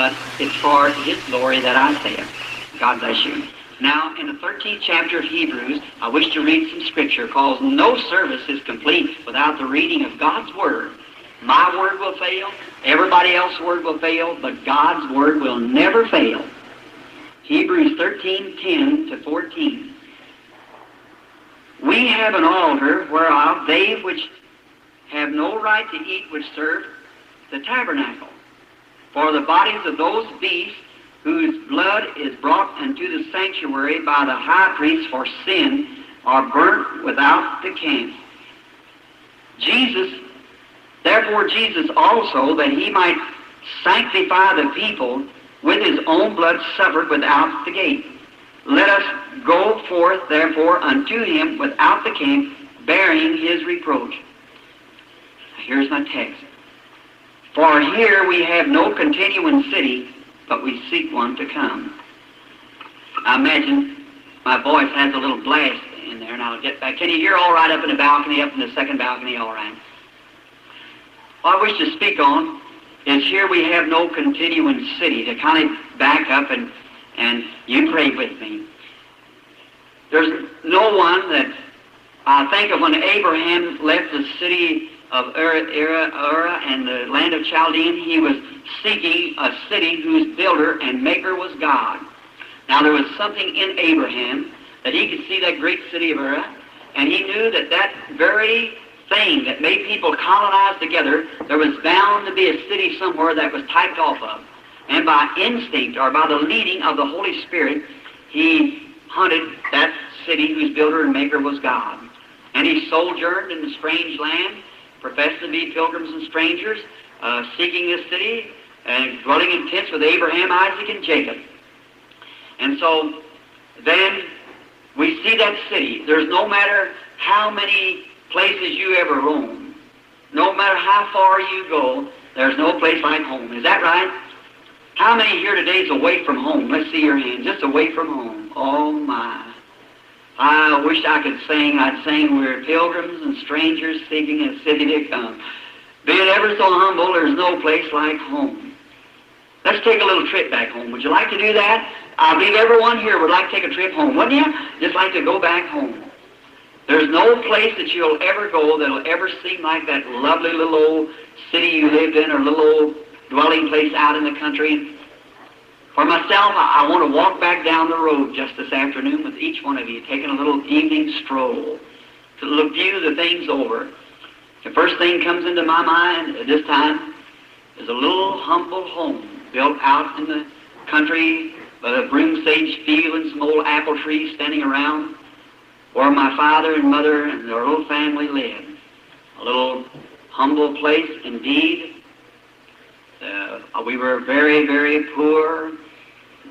but it's for His glory that I say it. God bless you. Now, in the 13th chapter of Hebrews, I wish to read some scripture, because no service is complete without the reading of God's Word. My word will fail, everybody else's word will fail, but God's Word will never fail. Hebrews 13:10 to 14. We have an altar whereof they which have no right to eat which serve the tabernacle. For the bodies of those beasts whose blood is brought into the sanctuary by the high priest for sin are burnt without the camp. Therefore Jesus also, that He might sanctify the people, with His own blood suffered without the gate. Let us go forth therefore unto Him without the camp, bearing His reproach. Here's my text. For here we have no continuing city, but we seek one to come. I imagine my voice has a little blast in there, and I'll get back. Can you hear all right up in the balcony, up in the second balcony, all right? What I wish to speak on is here we have no continuing city. To kind of back up, and you pray with me. There's no one that I think of when Abraham left the city of Ur and the land of Chaldean, he was seeking a city whose builder and maker was God. Now there was something in Abraham that he could see that great city of Ur, and he knew that that very thing that made people colonize together, there was bound to be a city somewhere that was typed off of. And by instinct, or by the leading of the Holy Spirit, he hunted that city whose builder and maker was God. And he sojourned in the strange land, professed to be pilgrims and strangers, seeking this city, and dwelling in tents with Abraham, Isaac, and Jacob. And so then we see that city. There's no matter how many places you ever roam, no matter how far you go, there's no place like home. Is that right? How many here today is away from home? Let's see your hands. Just away from home. Oh my. I wish I could sing. I'd sing, we're pilgrims and strangers seeking a city to come. Be it ever so humble, there's no place like home. Let's take a little trip back home. Would you like to do that? I believe everyone here would like to take a trip home, wouldn't you? Just like to go back home. There's no place that you'll ever go that'll ever seem like that lovely little old city you lived in, or little old dwelling place out in the country. For myself, I want to walk back down the road just this afternoon with each one of you, taking a little evening stroll to view the things over. The first thing comes into my mind at this time is a little humble home built out in the country by the broom sage field and some old apple trees standing around, where my father and mother and their little family lived. A little humble place indeed. We were very, very poor.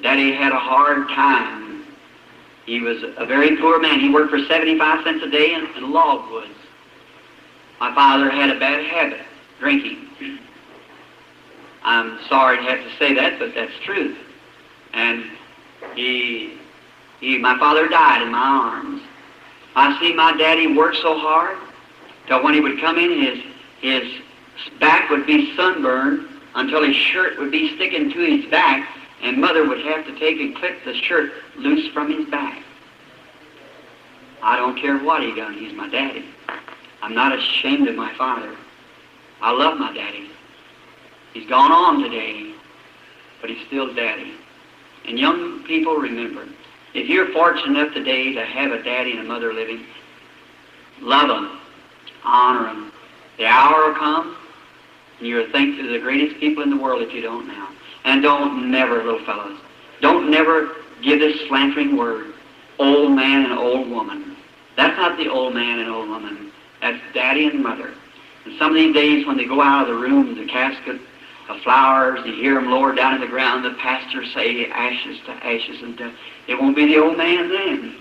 Daddy had a hard time. He was a very poor man. He worked for 75 cents a day in logwoods. My father had a bad habit, drinking. I'm sorry to have to say that, but that's truth. And my father died in my arms. I see my daddy work so hard till when he would come in, his back would be sunburned until his shirt would be sticking to his back, and Mother would have to take and clip the shirt loose from his back. I don't care what he done. He's my daddy. I'm not ashamed of my father. I love my daddy. He's gone on today, but he's still daddy. And young people, remember, if you're fortunate enough today to have a daddy and a mother living, love them, honor them. The hour will come, and you'll think they're the greatest people in the world if you don't now. And don't never, little fellows, don't never give this slandering word, old man and old woman. That's not the old man and old woman. That's daddy and mother. And some of these days when they go out of the room, the casket of flowers, you hear them lower down to the ground, the pastor say ashes to ashes, and it won't be the old man then,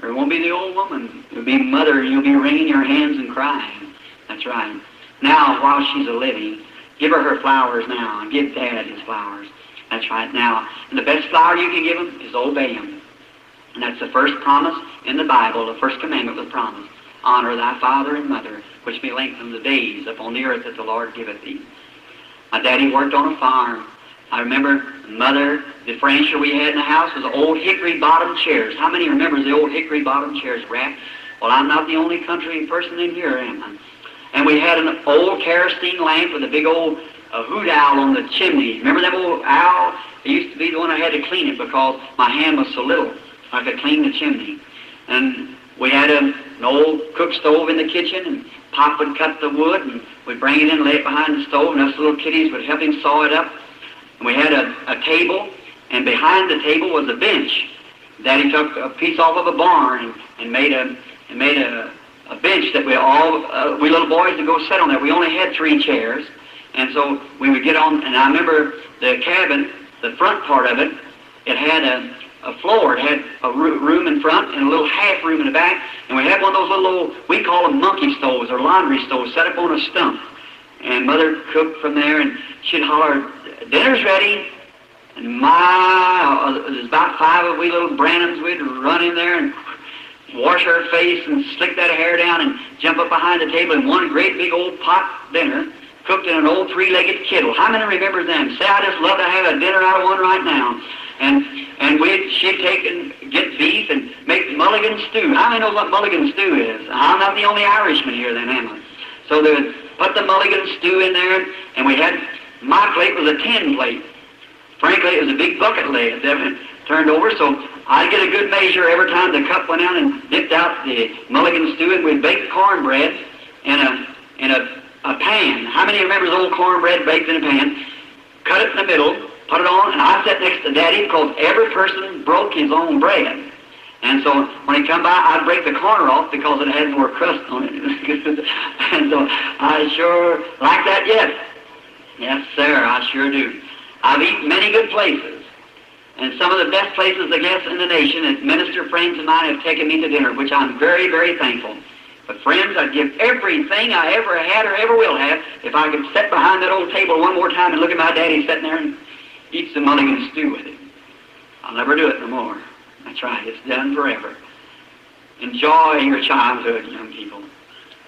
or it won't be the old woman. It'll be mother, and you'll be wringing your hands and crying. That's right. Now, while she's a living, give her flowers now, and give Dad his flowers. That's right now. And the best flower you can give him is obey him. And that's the first promise in the Bible, the first commandment was promised. Honor thy father and mother, which may lengthen the days upon the earth that the Lord giveth thee. My daddy worked on a farm, I remember Mother, the furniture we had in the house was old hickory bottom chairs. How many remembers the old hickory bottom chairs wrapped? Well, I'm not the only country person in here, am I? And we had an old kerosene lamp with a big old hoot owl on the chimney. Remember that old owl? It used to be the one I had to clean it because my hand was so little. I could clean the chimney. And we had an old cook stove in the kitchen, and Pop would cut the wood, and we'd bring it in and lay it behind the stove, and us little kiddies would help him saw it up. And we had a table, and behind the table was a bench. Daddy took a piece off of a barn and made a bench that we little boys would go sit on there. We only had 3 chairs, and so we would get on. And I remember the cabin, the front part of it, it had a floor. It had a room in front and a little half room in the back. And we had one of those little old, we call them monkey stoves or laundry stoves, set up on a stump. And Mother cooked from there, and she'd holler, "Dinner's ready." And there's about 5 of we little Branhams. We'd run in there and wash our face and slick that hair down and jump up behind the table in one great big old pot dinner cooked in an old 3-legged kettle. How many remember them? Say, I just love to have a dinner out of one right now. And she'd take and get beef and make mulligan stew. How many know what mulligan stew is? I'm not the only Irishman here then, am I? So they would put the mulligan stew in there, and we had, my plate was a tin plate. Frankly, it was a big bucket lid that turned over, so I'd get a good measure every time the cup went out and dipped out the mulligan stew, and we'd bake cornbread in a pan. How many remember the old cornbread baked in a pan? Cut it in the middle, put it on, and I sat next to Daddy because every person broke his own bread. And so when he'd come by, I'd break the corner off because it had more crust on it. And so I sure like that yet. Yes, sir, I sure do. I've eaten many good places. And some of the best places, I guess, in the nation, and minister friends of mine have taken me to dinner, which I'm very, very thankful. But friends, I'd give everything I ever had or ever will have if I could sit behind that old table one more time and look at my daddy sitting there and eat some mulligan stew with him. I'll never do it no more. That's right, it's done forever. Enjoy your childhood, young people.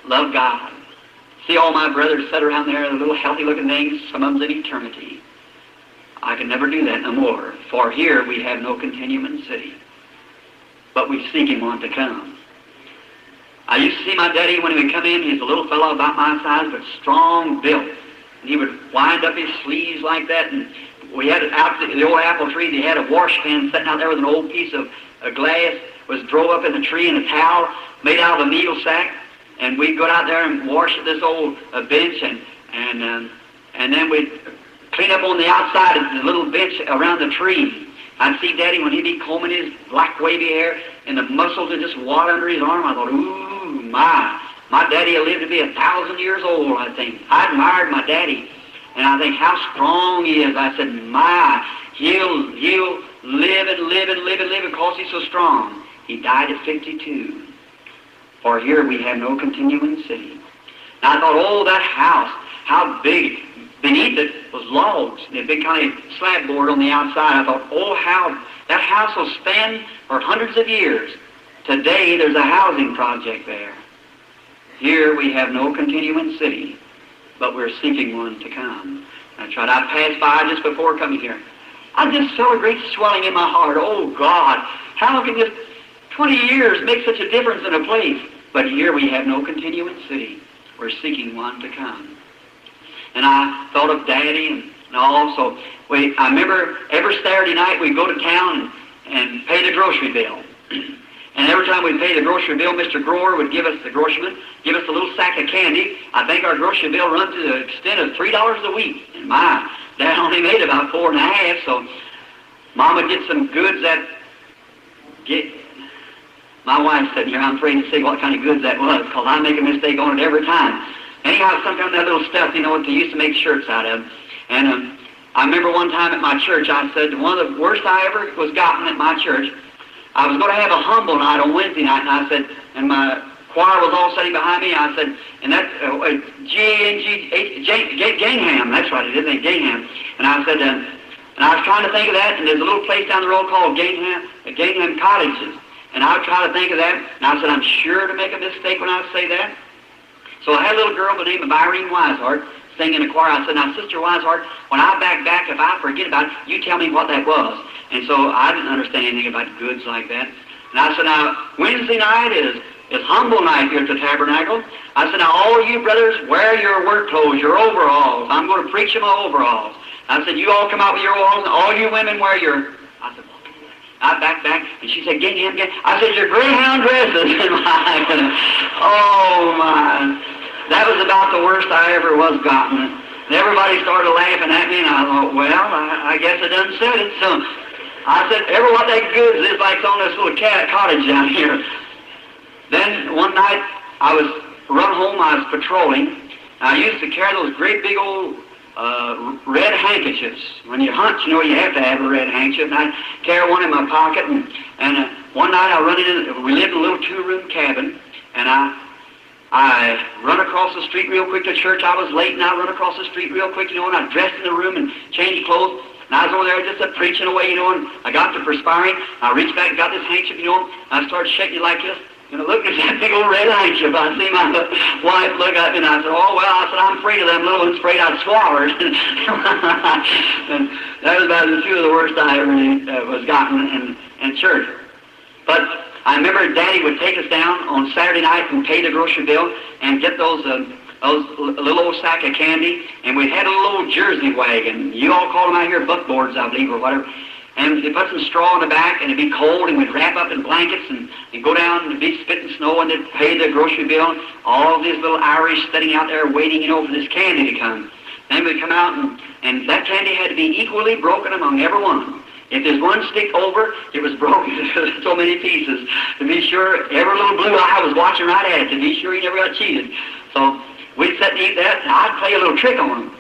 Love God. See all my brothers sit around there, the little healthy-looking things, some of them's in eternity. I can never do that no more, for here we have no continuing city, but we seek him one to come. I used to see my daddy when he would come in. He's a little fellow about my size, but strong built. And he would wind up his sleeves like that, and we had out the old apple tree. He had a wash pan sitting out there with an old piece of glass, was drove up in the tree, and a towel made out of a meal sack, and we'd go out there and wash at this old bench, and then we'd clean up on the outside of the little bench around the tree. I'd see Daddy when he'd be combing his black wavy hair, and the muscles would just wad under his arm. I thought, ooh, my daddy will live to be 1,000 years old, I think. I admired my daddy, and I think how strong he is. I said, he'll live and live and live and live because he's so strong. He died at 52. For here we have no continuing city. Now I thought, oh, that house, how big. Beneath it was logs, and a big kind of slab board on the outside. I thought, oh, how that house will stand for hundreds of years. Today, there's a housing project there. Here we have no continuing city, but we're seeking one to come. That's right. I passed by just before coming here. I just felt a great swelling in my heart. Oh, God, how can just 20 years make such a difference in a place? But here we have no continuing city. We're seeking one to come. And I thought of Daddy and all. So I remember every Saturday night we'd go to town and pay the grocery bill. And every time we'd pay the grocery bill, Mr. Grower would give us, the groceryman, give us a little sack of candy. I think our grocery bill run to the extent of $3 a week. And my Dad only made about $4.50, so Mom would get some goods my wife said here, I'm afraid to say what kind of goods that was, because I make a mistake on it every time. Anyhow, sometimes that little stuff, you know, what they used to make shirts out of. And I remember one time at my church, I said, one of the worst I ever was gotten at my church, I was going to have a humble night on Wednesday night, and I said, and my choir was all sitting behind me, I said, and that's Gingham, that's right, it isn't Gingham. And I said, and I was trying to think of that, and there's a little place down the road called Gingham Cottages. And I would try to think of that, and I said, I'm sure to make a mistake when I say that. So I had a little girl by the name of Irene Weishart sing in the choir. I said, now, Sister Wiseheart, when I back, if I forget about it, you tell me what that was. And so I didn't understand anything about goods like that. And I said, now, Wednesday night is humble night here at the Tabernacle. I said, now, all you brothers, wear your work clothes, your overalls. I'm going to preach in my overalls. I said, you all come out with your overalls, and all you women wear your... I said, I back, and she said, get him. I said, your Greyhound dresses. Oh, my. That was about the worst I ever was gotten. And everybody started laughing at me, and I thought, well, I guess I done said it. So I said, ever what that goods is like on this little cottage down here. Then one night, I was run home, I was patrolling. I used to carry those great big old red handkerchiefs. When you hunt, you know you have to have a red handkerchief. And I carry one in my pocket. And one night I run in. We lived in a little 2-room cabin, and I run across the street real quick to church. I was late, and I run across the street real quick, you know, and I dressed in the room and changed clothes. And I was over there just preaching away, you know, and I got to perspiring. I reached back and got this handkerchief, you know, and I started shaking it like this. You know, look at that big old red handkerchief. I see my wife look at me, and I said, oh, well, I said, I'm afraid of them little ones, afraid I'd swallow her. And that was about the 2 of the worst I ever was gotten in church. But I remember Daddy would take us down on Saturday night and pay the grocery bill and get those little old sack of candy, and we had a little old Jersey wagon. You all call them out here buckboards, I believe, or whatever. And they put some straw in the back, and it'd be cold, and we'd wrap up in blankets and go down, and it'd be spitting snow, and they'd pay the grocery bill. All these little Irish sitting out there waiting, you know, for this candy to come. Then we'd come out, and that candy had to be equally broken among every one of them. If there's one stick over, it was broken into so many pieces. To be sure, every little blue eye was watching right at it, to be sure he never got cheated. So we'd sit and eat that, and I'd play a little trick on him.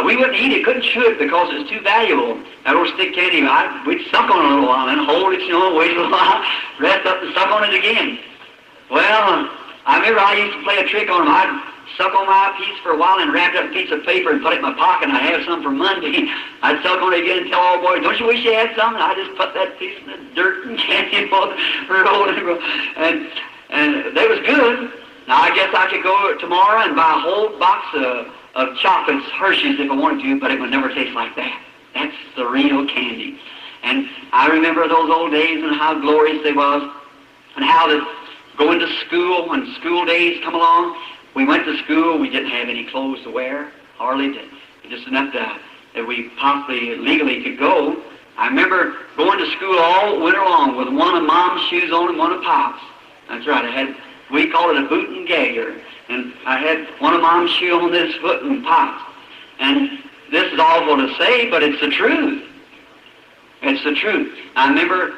We wouldn't eat it, couldn't chew it because it was too valuable. That old stick candy, we'd suck on it a little while, then hold it, you know, wait a little while, rest up and suck on it again. Well, I remember I used to play a trick on him. I'd suck on my piece for a while and wrap up a piece of paper and put it in my pocket, and I'd have some for Monday. I'd suck on it again and tell all the boys, don't you wish you had some? And I just put that piece in the dirt and candy for and they was good. Now, I guess I could go tomorrow and buy a whole box of chocolates, Hershey's, if I wanted to, but it would never taste like that. That's the real candy. And I remember those old days and how glorious they was, and how going to school, when school days come along, we went to school, we didn't have any clothes to wear, hardly did. Just enough that we possibly legally could go. I remember going to school all winter long with one of Mom's shoes on and one of Pop's. That's right, we called it a boot and gagger. And I had one of Mom's shoes on this foot and Pop's. And this is awful to say, but it's the truth. It's the truth. I remember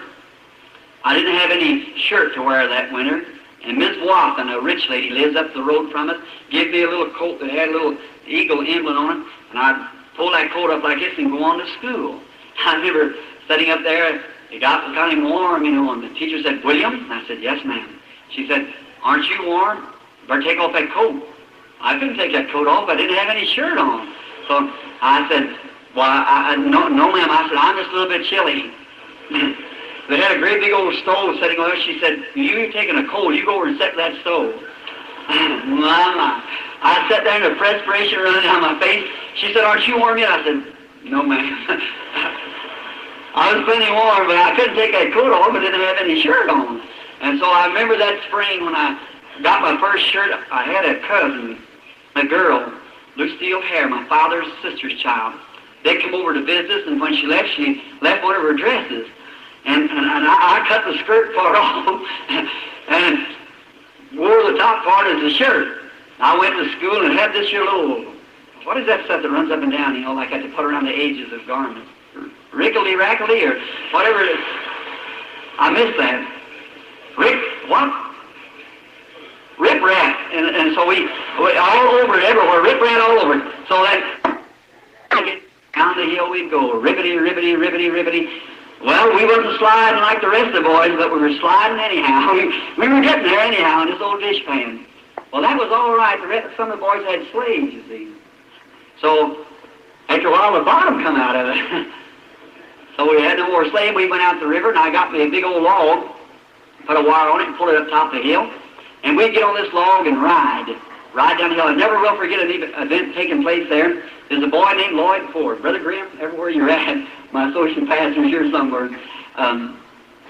I didn't have any shirt to wear that winter. And Miss Watson, a rich lady, lives up the road from us, gave me a little coat that had a little eagle emblem on it, and I'd pull that coat up like this and go on to school. I remember sitting up there, it got kind of warm, you know, and the teacher said, William? And I said, yes, ma'am. She said, aren't you warm? Better take off that coat. I couldn't take that coat off. I didn't have any shirt on. So I said, well, no, ma'am. I said, I'm just a little bit chilly. They had a great big old stove sitting over there. She said, you're taking a cold. You go over and set that stove. I sat there and the perspiration running down my face. She said, aren't you warm yet? I said, no, ma'am. I was plenty warm, but I couldn't take that coat off. I didn't have any shirt on. And so I remember that spring when I got my first shirt. I had a cousin, a girl, Lucille Hare, my father's sister's child. They come over to visit us, and when she left one of her dresses. And I cut the skirt part off and wore the top part as a shirt. I went to school and had this here little, what is that stuff that runs up and down, you know, like I had to put around the edges of garments? Rickety-rackety or whatever it is. I missed that. Rip-rap. And so we all over it, everywhere, rip-rap all over it. So that, down the hill we'd go, ribbity, ribbity, ribbity, ribbity. Well, we wasn't sliding like the rest of the boys, but we were sliding anyhow. We were getting there anyhow in this old dishpan. Well, that was all right. Some of the boys had slaves, you see. So, after a while, the bottom come out of it. So we had no more slave. We went out to the river, and I got me a big old log, put a wire on it, and pulled it up top of the hill. And we'd get on this log and ride. right down the hill. I never will forget an event taking place there. There's a boy named Lloyd Ford. Brother Grimm, everywhere you're at, my associate pastor's here somewhere.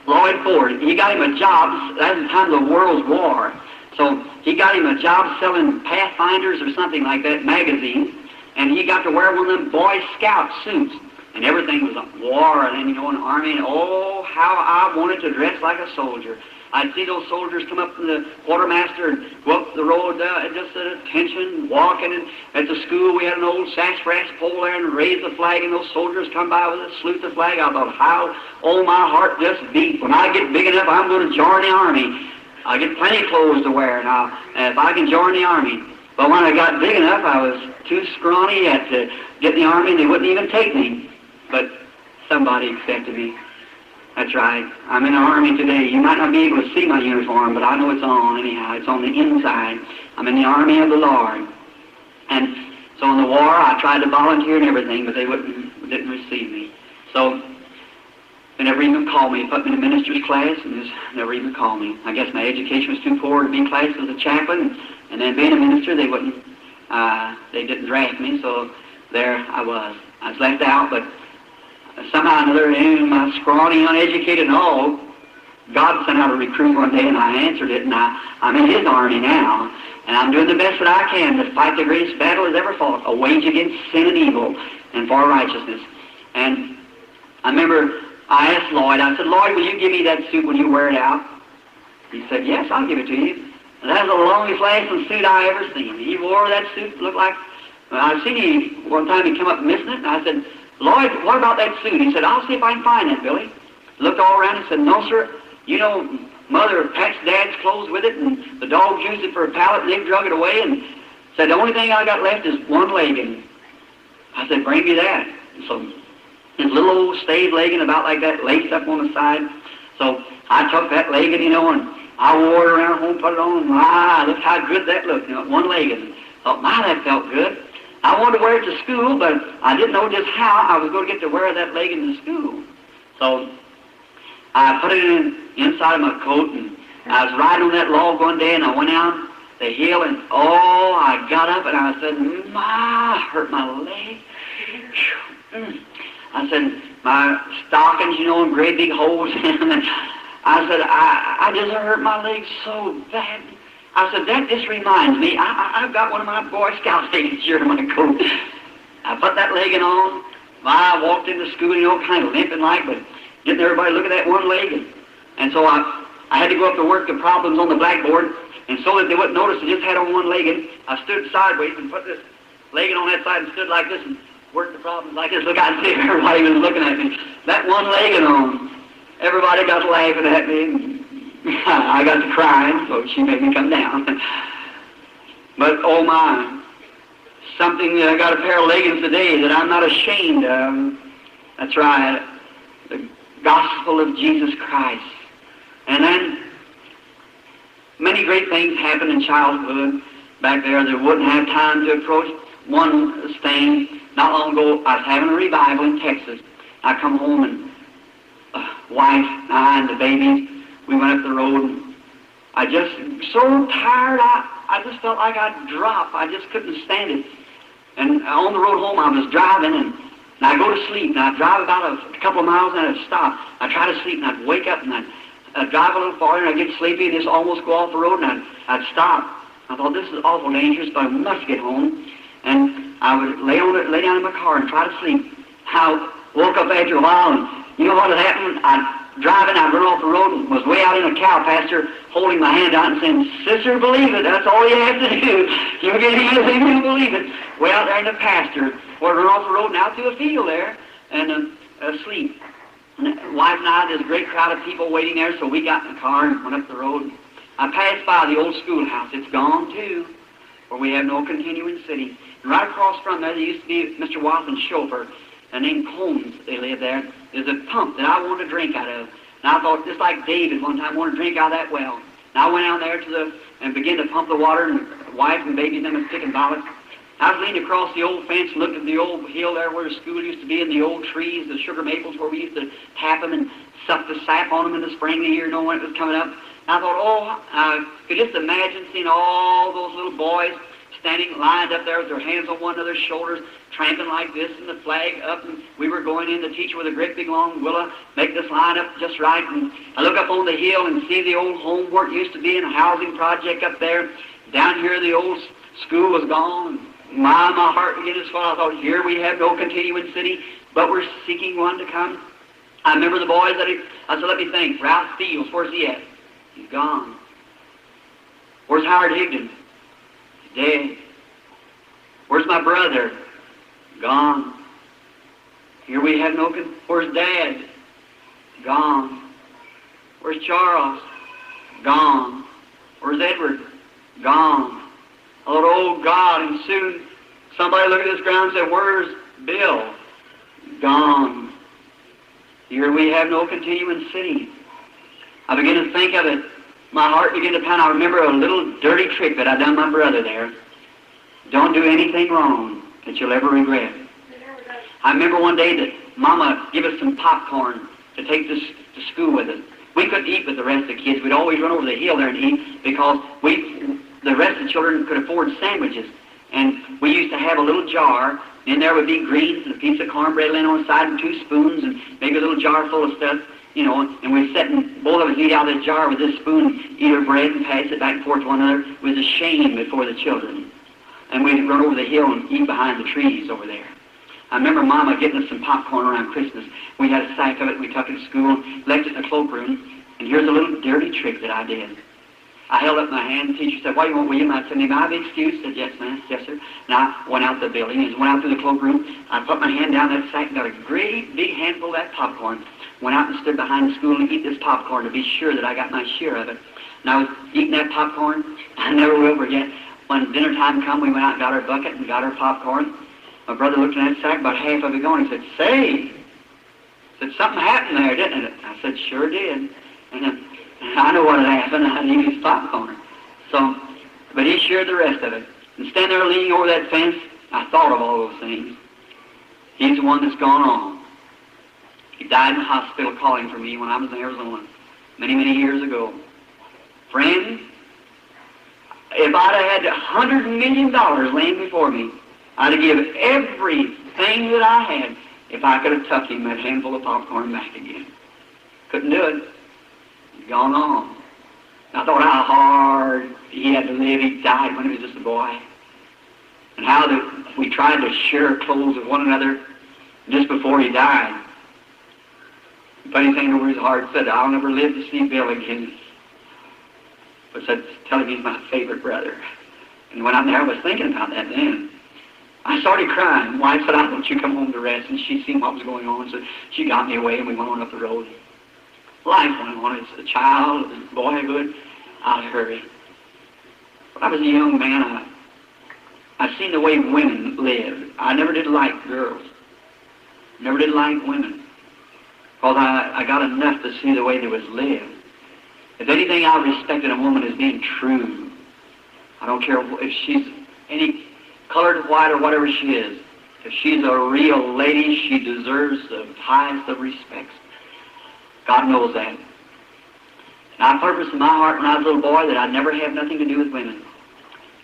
Lloyd Ford, he got him a job. That was the time of the World's War. So he got him a job selling Pathfinders or something like that, magazine. And he got to wear one of them Boy Scout suits. And everything was a war, and then, you know, an army, and oh, how I wanted to dress like a soldier. I'd see those soldiers come up from the quartermaster and go up the road just at attention, walking. And at the school, we had an old sassafras pole there and raised the flag, and those soldiers come by with us, salute the flag. I thought, how, oh, my heart just beat. When I get big enough, I'm going to join the army. I get plenty of clothes to wear now, if I can join the army. But when I got big enough, I was too scrawny yet to get in the army, and they wouldn't even take me. But somebody accepted me. That's right. I'm in the army today. You might not be able to see my uniform, but I know it's on anyhow. It's on the inside. I'm in the army of the Lord. And so in the war, I tried to volunteer and everything, but they didn't receive me. So they never even called me. They put me in a minister's class and just never even called me. I guess my education was too poor to be in class as a chaplain. And then being a minister, they didn't draft me, so there I was. I was left out, but somehow or another, my scrawny, uneducated and all, God sent out a recruit one day, and I answered it, and I'm in His army now, and I'm doing the best that I can to fight the greatest battle that's ever fought, a wage against sin and evil and for righteousness. And I remember I asked Lloyd, I said, Lloyd, will you give me that suit when you wear it out? He said, yes, I'll give it to you. And that was the longest lasting suit I ever seen. He wore that suit, looked like, I've seen him one time, he come up missing it, and I said, Lloyd, what about that suit? He said, I'll see if I can find that, Billy. Looked all around and said, no, sir. You know, Mother packed Dad's clothes with it, and the dogs used it for a pallet, and they drug it away, and said, the only thing I got left is one legging. I said, bring me that. So his little old staved legging about like that, laced up on the side. So I took that legging, you know, and I wore it around home, put it on, and my, look how good that looked, you know, one legging. Thought, my, that felt good. I wanted to wear it to school, but I didn't know just how I was going to get to wear that legging to school. So I put it inside of my coat, and I was riding on that log one day, and I went down the hill, and oh, I got up, and I said, my, hurt my leg. I said, my stockings, you know, in great big holes in them, and I said, I just hurt my leg so bad. I said, that just reminds me, I've got one of my Boy Scout leggings here in my coat. I put that legging on. I walked into school, you know, kind of limping like, but getting everybody look at that one leg. And so I had to go up to work the problems on the blackboard, and so that they wouldn't notice I just had on one legging, I stood sideways and put this legging on that side and stood like this and worked the problems like this. Look, I see everybody was looking at me. That one legging on. Everybody got laughing at me. I got to crying, so she made me come down. But, oh my, something that I got a pair of leggings today that I'm not ashamed of. That's right, the gospel of Jesus Christ. And then many great things happened in childhood back there that wouldn't have time to approach. One thing, not long ago, I was having a revival in Texas. I come home and wife, I, and the babies, we went up the road, and I just, so tired, I just felt like I'd drop. I just couldn't stand it. And on the road home, I was driving, and I'd go to sleep, and I'd drive about a couple of miles, and I'd stop. I'd try to sleep, and I'd wake up, and I'd drive a little farther, and I'd get sleepy, and just almost go off the road, and I'd stop. I thought, this is awful dangerous, but I must get home. And I would lay down in my car and try to sleep. I woke up after a while, and you know what had happened? Driving, I'd run off the road and was way out in a cow pasture holding my hand out and saying, sister, believe it. That's all you have to do. You get anything, you believe it. Way out there in the pasture. Or run off the road and out to a field there and asleep. And the wife and I, there's a great crowd of people waiting there, so we got in the car and went up the road. I passed by the old schoolhouse. It's gone too, where we have no continuing city. And right across from there used to be Mr. Watson's chauffeur. Named Combs, they lived there. There's a pump that I wanted to drink out of. And I thought, just like David one time wanted to drink out of that well. And I went out there and began to pump the water, and the wife and baby them was picking violets. I was leaning across the old fence, looked at the old hill there where the school used to be, and the old trees, the sugar maples where we used to tap them and suck the sap on them in the spring of the year, knowing when it was coming up. And I thought, I could just imagine seeing all those little boys standing lined up there with their hands on one another's shoulders, tramping like this, and the flag up, and we were going in, the teacher with a great big long willow, make this line up just right, and I look up on the hill and see the old home where it used to be, and a housing project up there. Down here the old school was gone. My heart began to swell. I thought, here we have no continuing city, but we're seeking one to come. I remember the boys I said, let me think. Ralph Fields, where's he at? He's gone. Where's Howard Higdon? He's dead. Where's my brother? Gone. Here we have no... Where's Dad? Gone. Where's Charles? Gone. Where's Edward? Gone. I thought, oh God, and soon somebody looked at this ground and said, where's Bill? Gone. Here we have no continuing city. I began to think of it. My heart began to pound. I remember a little dirty trick that I done my brother there. Don't do anything wrong that you'll ever regret. I remember one day that Mama gave us some popcorn to take to school with us. We couldn't eat with the rest of the kids. We'd always run over the hill there and eat because the rest of the children could afford sandwiches. And we used to have a little jar. In there would be greens and a piece of cornbread laying on the side and 2 spoons and maybe a little jar full of stuff, you know, and we'd sit and both of us eat out of this jar with this spoon, eat our bread and pass it back and forth to one another. It was a shame before the children. And we'd run over the hill and eat behind the trees over there. I remember Mama getting us some popcorn around Christmas. We had a sack of it, we took it to school, left it in the cloakroom, and here's a little dirty trick that I did. I held up my hand, the teacher said, what do you want, William? I said, may I be excused? I said, yes, ma'am, yes, sir. And I went out the building, and went out through the cloakroom. I put my hand down that sack and got a great big handful of that popcorn. Went out and stood behind the school and eat this popcorn to be sure that I got my share of it. And I was eating that popcorn. I never will forget. When dinner time come, we went out and got our bucket and got our popcorn. My brother looked in that sack, about half of it gone. He said, say, something happened there, didn't it? I said, sure did. And I know what had happened. I didn't eat his popcorn. So, but he shared the rest of it. And standing there leaning over that fence, I thought of all those things. He's the one that's gone on. He died in the hospital calling for me when I was in Arizona many, many years ago. Friend, if I'd have had $100 million laying before me, I'd have given everything that I had if I could have tucked him that handful of popcorn back again. Couldn't do it. He's gone on. I thought how hard he had to live. He died when he was just a boy. And how that we tried to share clothes with one another just before he died. The funny thing over his heart said, I'll never live to see Bill again. But said, tell him he's my favorite brother. And when I'm there, I was thinking about that then. I started crying. Wife said, I want you to come home to rest. And she seen what was going on, so she got me away and we went on up the road. Life went on. As a child, as boyhood, I'd hurry. When I was a young man, I seen the way women lived. I never did like girls. Never did like women. Because I got enough to see the way they was lived. If anything, I respected a woman as being true. I don't care if she's any colored white or whatever she is. If she's a real lady, she deserves the highest of respects. God knows that. And I purposed in my heart when I was a little boy that I'd never have nothing to do with women.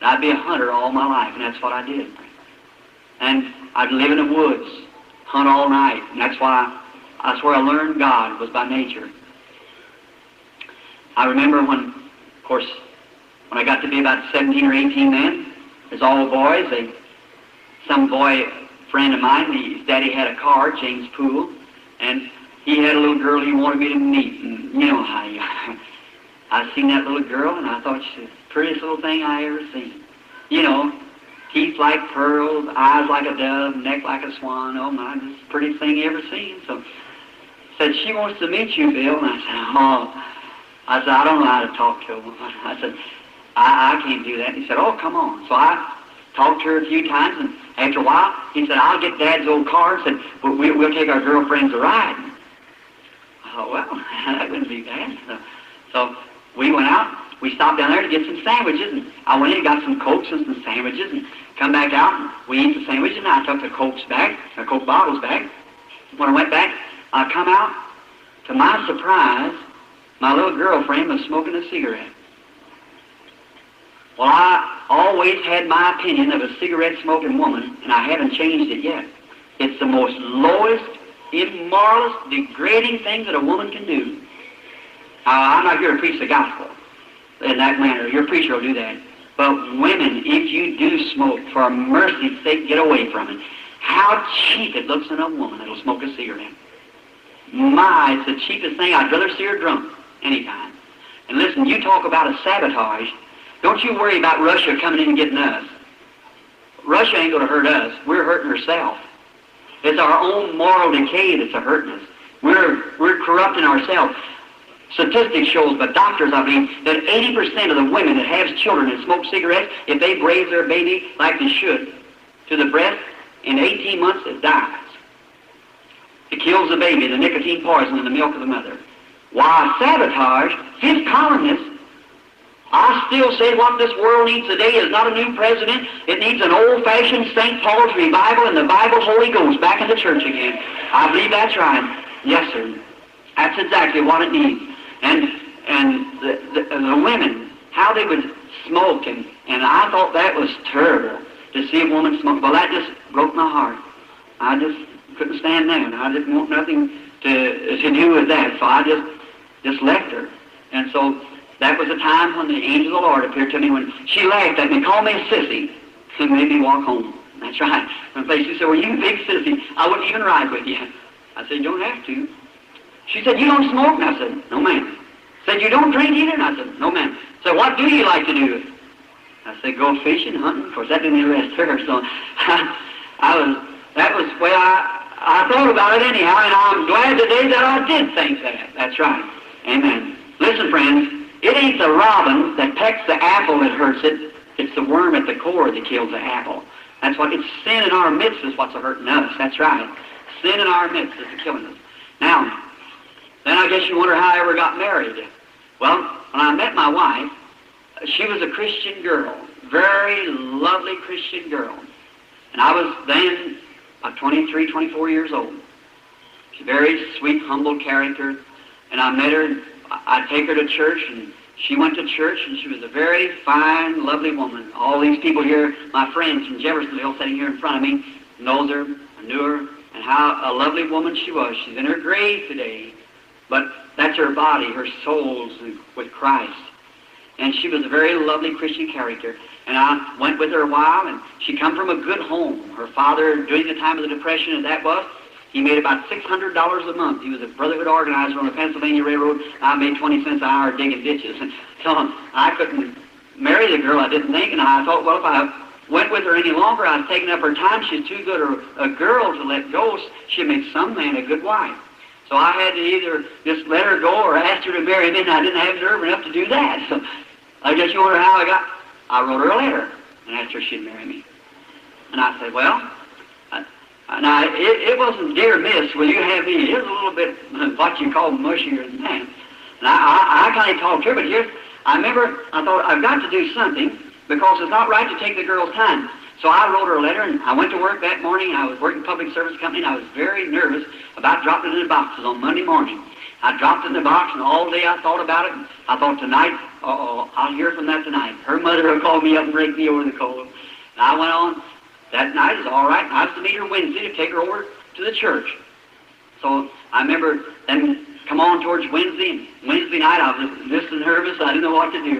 And I'd be a hunter all my life, and that's what I did. And I'd live in the woods, hunt all night, and that's where I learned God was by nature. I remember when, of course, when I got to be about 17 or 18 then, as all boys, some boy friend of mine, his daddy had a car, James Poole, and he had a little girl he wanted me to meet, and you know how I seen that little girl, and I thought she was the prettiest little thing I ever seen. You know, teeth like pearls, eyes like a dove, neck like a swan. Oh my, this is the prettiest thing you ever seen. So, said, she wants to meet you, Bill, and I said, oh. I said, I don't know how to talk to a woman. I said, I can't do that. And he said, oh, come on. So I talked to her a few times, and after a while, he said, I'll get Dad's old car, and said, we'll take our girlfriends a ride. I thought, well, that wouldn't be bad. So we went out. We stopped down there to get some sandwiches, and I went in and got some Cokes and some sandwiches, and come back out, and we ate the sandwiches, and I took the Cokes back, the Coke bottles back. When I went back, I come out. To my surprise, my little girlfriend was smoking a cigarette. Well, I always had my opinion of a cigarette-smoking woman, and I haven't changed it yet. It's the most lowest, immoralist, degrading thing that a woman can do. I'm not here to preach the gospel in that manner. Your preacher will do that. But women, if you do smoke, for mercy's sake, get away from it. How cheap it looks in a woman that'll smoke a cigarette. My, it's the cheapest thing. I'd rather see her drunk anytime. And listen, you talk about a sabotage. Don't you worry about Russia coming in and getting us. Russia ain't going to hurt us. We're hurting ourselves. It's our own moral decay that's hurting us. We're corrupting ourselves. Statistics shows, but doctors, I believe, that 80% of the women that have children that smoke cigarettes, if they raise their baby like they should to the breast, in 18 months it dies. It kills the baby, the nicotine poison in the milk of the mother. Why, sabotage, his colonists. I still say what this world needs today is not a new president. It needs an old-fashioned St. Paul's revival and the Bible Holy Ghost back in the church again. I believe that's right. Yes, sir. That's exactly what it needs. And the women, how they would smoke, and I thought that was terrible to see a woman smoke. Well, that just broke my heart. I just couldn't stand that. I didn't want nothing to do with that, so I just left her. And so that was a time when the angel of the Lord appeared to me when she laughed at me, called me a sissy, and made me walk home. That's right. From place, she said, well, you big sissy, I wouldn't even ride with you. I said, you don't have to. She said, you don't smoke? And I said, no, ma'am. Said, you don't drink either? And I said, no, ma'am. So what do you like to do? I said, go fishing, hunting. Of course, that didn't interest her, so that was the way I thought about it anyhow, and I'm glad today that I did think that. That's right. Amen. Listen, friends, it ain't the robin that pecks the apple that hurts it. It's the worm at the core that kills the apple. That's what, it's sin in our midst is what's hurting us. That's right. Sin in our midst is killing us. Now, then I guess you wonder how I ever got married. Well, when I met my wife, she was a Christian girl, very lovely Christian girl. And I was then about 23, 24 years old. She's a very sweet, humble character. And I met her, and I'd take her to church, and she went to church, and she was a very fine, lovely woman. All these people here, my friends from Jeffersonville sitting here in front of me, knows her, I knew her, and how a lovely woman she was. She's in her grave today, but that's her body, her soul's with Christ. And she was a very lovely Christian character. And I went with her a while, and she come from a good home. Her father, during the time of the Depression, as that was, he made about $600 a month. He was a Brotherhood organizer on the Pennsylvania Railroad. I made 20 cents an hour digging ditches. And so I couldn't marry the girl, I didn't think, and I thought, well, if I went with her any longer, I was taking up her time. She's too good a girl to let go. She'd make some man a good wife. So I had to either just let her go or ask her to marry me, and I didn't have nerve enough to do that. So I guess you wonder how I wrote her a letter and asked her if she'd marry me. And I said, well, now it wasn't dear miss, will you have me? It was a little bit what you call mushier than that. And I kind of talked to her, but here, I remember, I thought, I've got to do something because it's not right to take the girl's time. So I wrote her a letter, and I went to work that morning. I was working public service company, and I was very nervous about dropping it in the boxes on Monday morning. I dropped it in the box, and all day I thought about it. And I thought, tonight, I'll hear from that tonight. Her mother will call me up and break me over the coals. And I went on. That night is all right. And I was to meet her Wednesday to take her over to the church. So I remember then come on towards Wednesday. And Wednesday night I was just nervous. I didn't know what to do.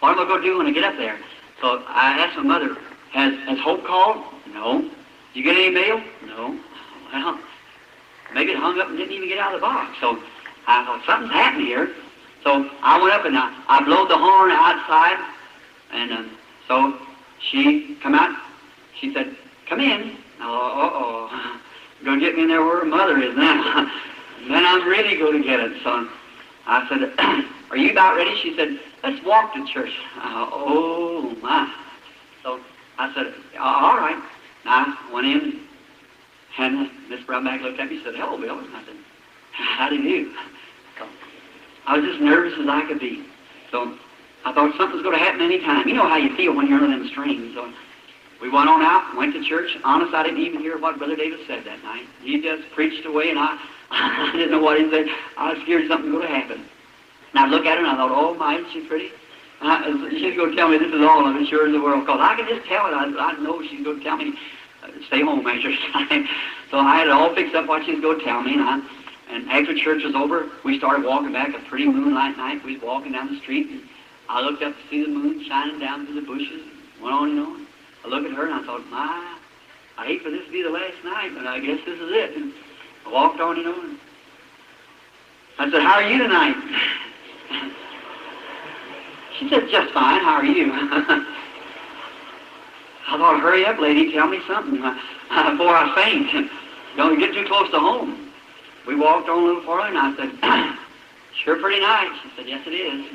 What am I going to do when I get up there? So I asked my mother, has Hope called? No. Did you get any mail? No. Well, maybe it hung up and didn't even get out of the box. So I thought, something's happening here. So I went up and I blowed the horn outside. And so she come out. She said, come in. Going to get me in there where her mother is now. Then I'm really going to get it. So I said, are you about ready? She said, let's walk to church. Oh, my. So I said, all right. And I went in, and Miss Brownback looked at me and said, hello, Bill. And I said, how do you do? So I was just nervous as I could be. So I thought something's going to happen any time. You know how you feel when you're under them strings. So we went on out, went to church. Honest, I didn't even hear what Brother Davis said that night. He just preached away, and I didn't know what he said. I was scared something was going to happen. And I looked at her, and I thought, oh, my, isn't she pretty? She's going to tell me this is all of it, sure as the world, because I can just tell it. I know she's going to tell me, stay home after time. So I had it all fixed up what she was going to tell me, and after church was over, we started walking back a pretty moonlight night. We was walking down the street, and I looked up to see the moon shining down through the bushes. Went on and on. I looked at her, and I thought, my, I hate for this to be the last night, but I guess this is it. And I walked on and on. I said, how are you tonight? She said, just fine. How are you? I thought, hurry up, lady, tell me something before I faint. Don't get too close to home. We walked on a little farther, and I said, sure pretty nice. She said, yes, it is.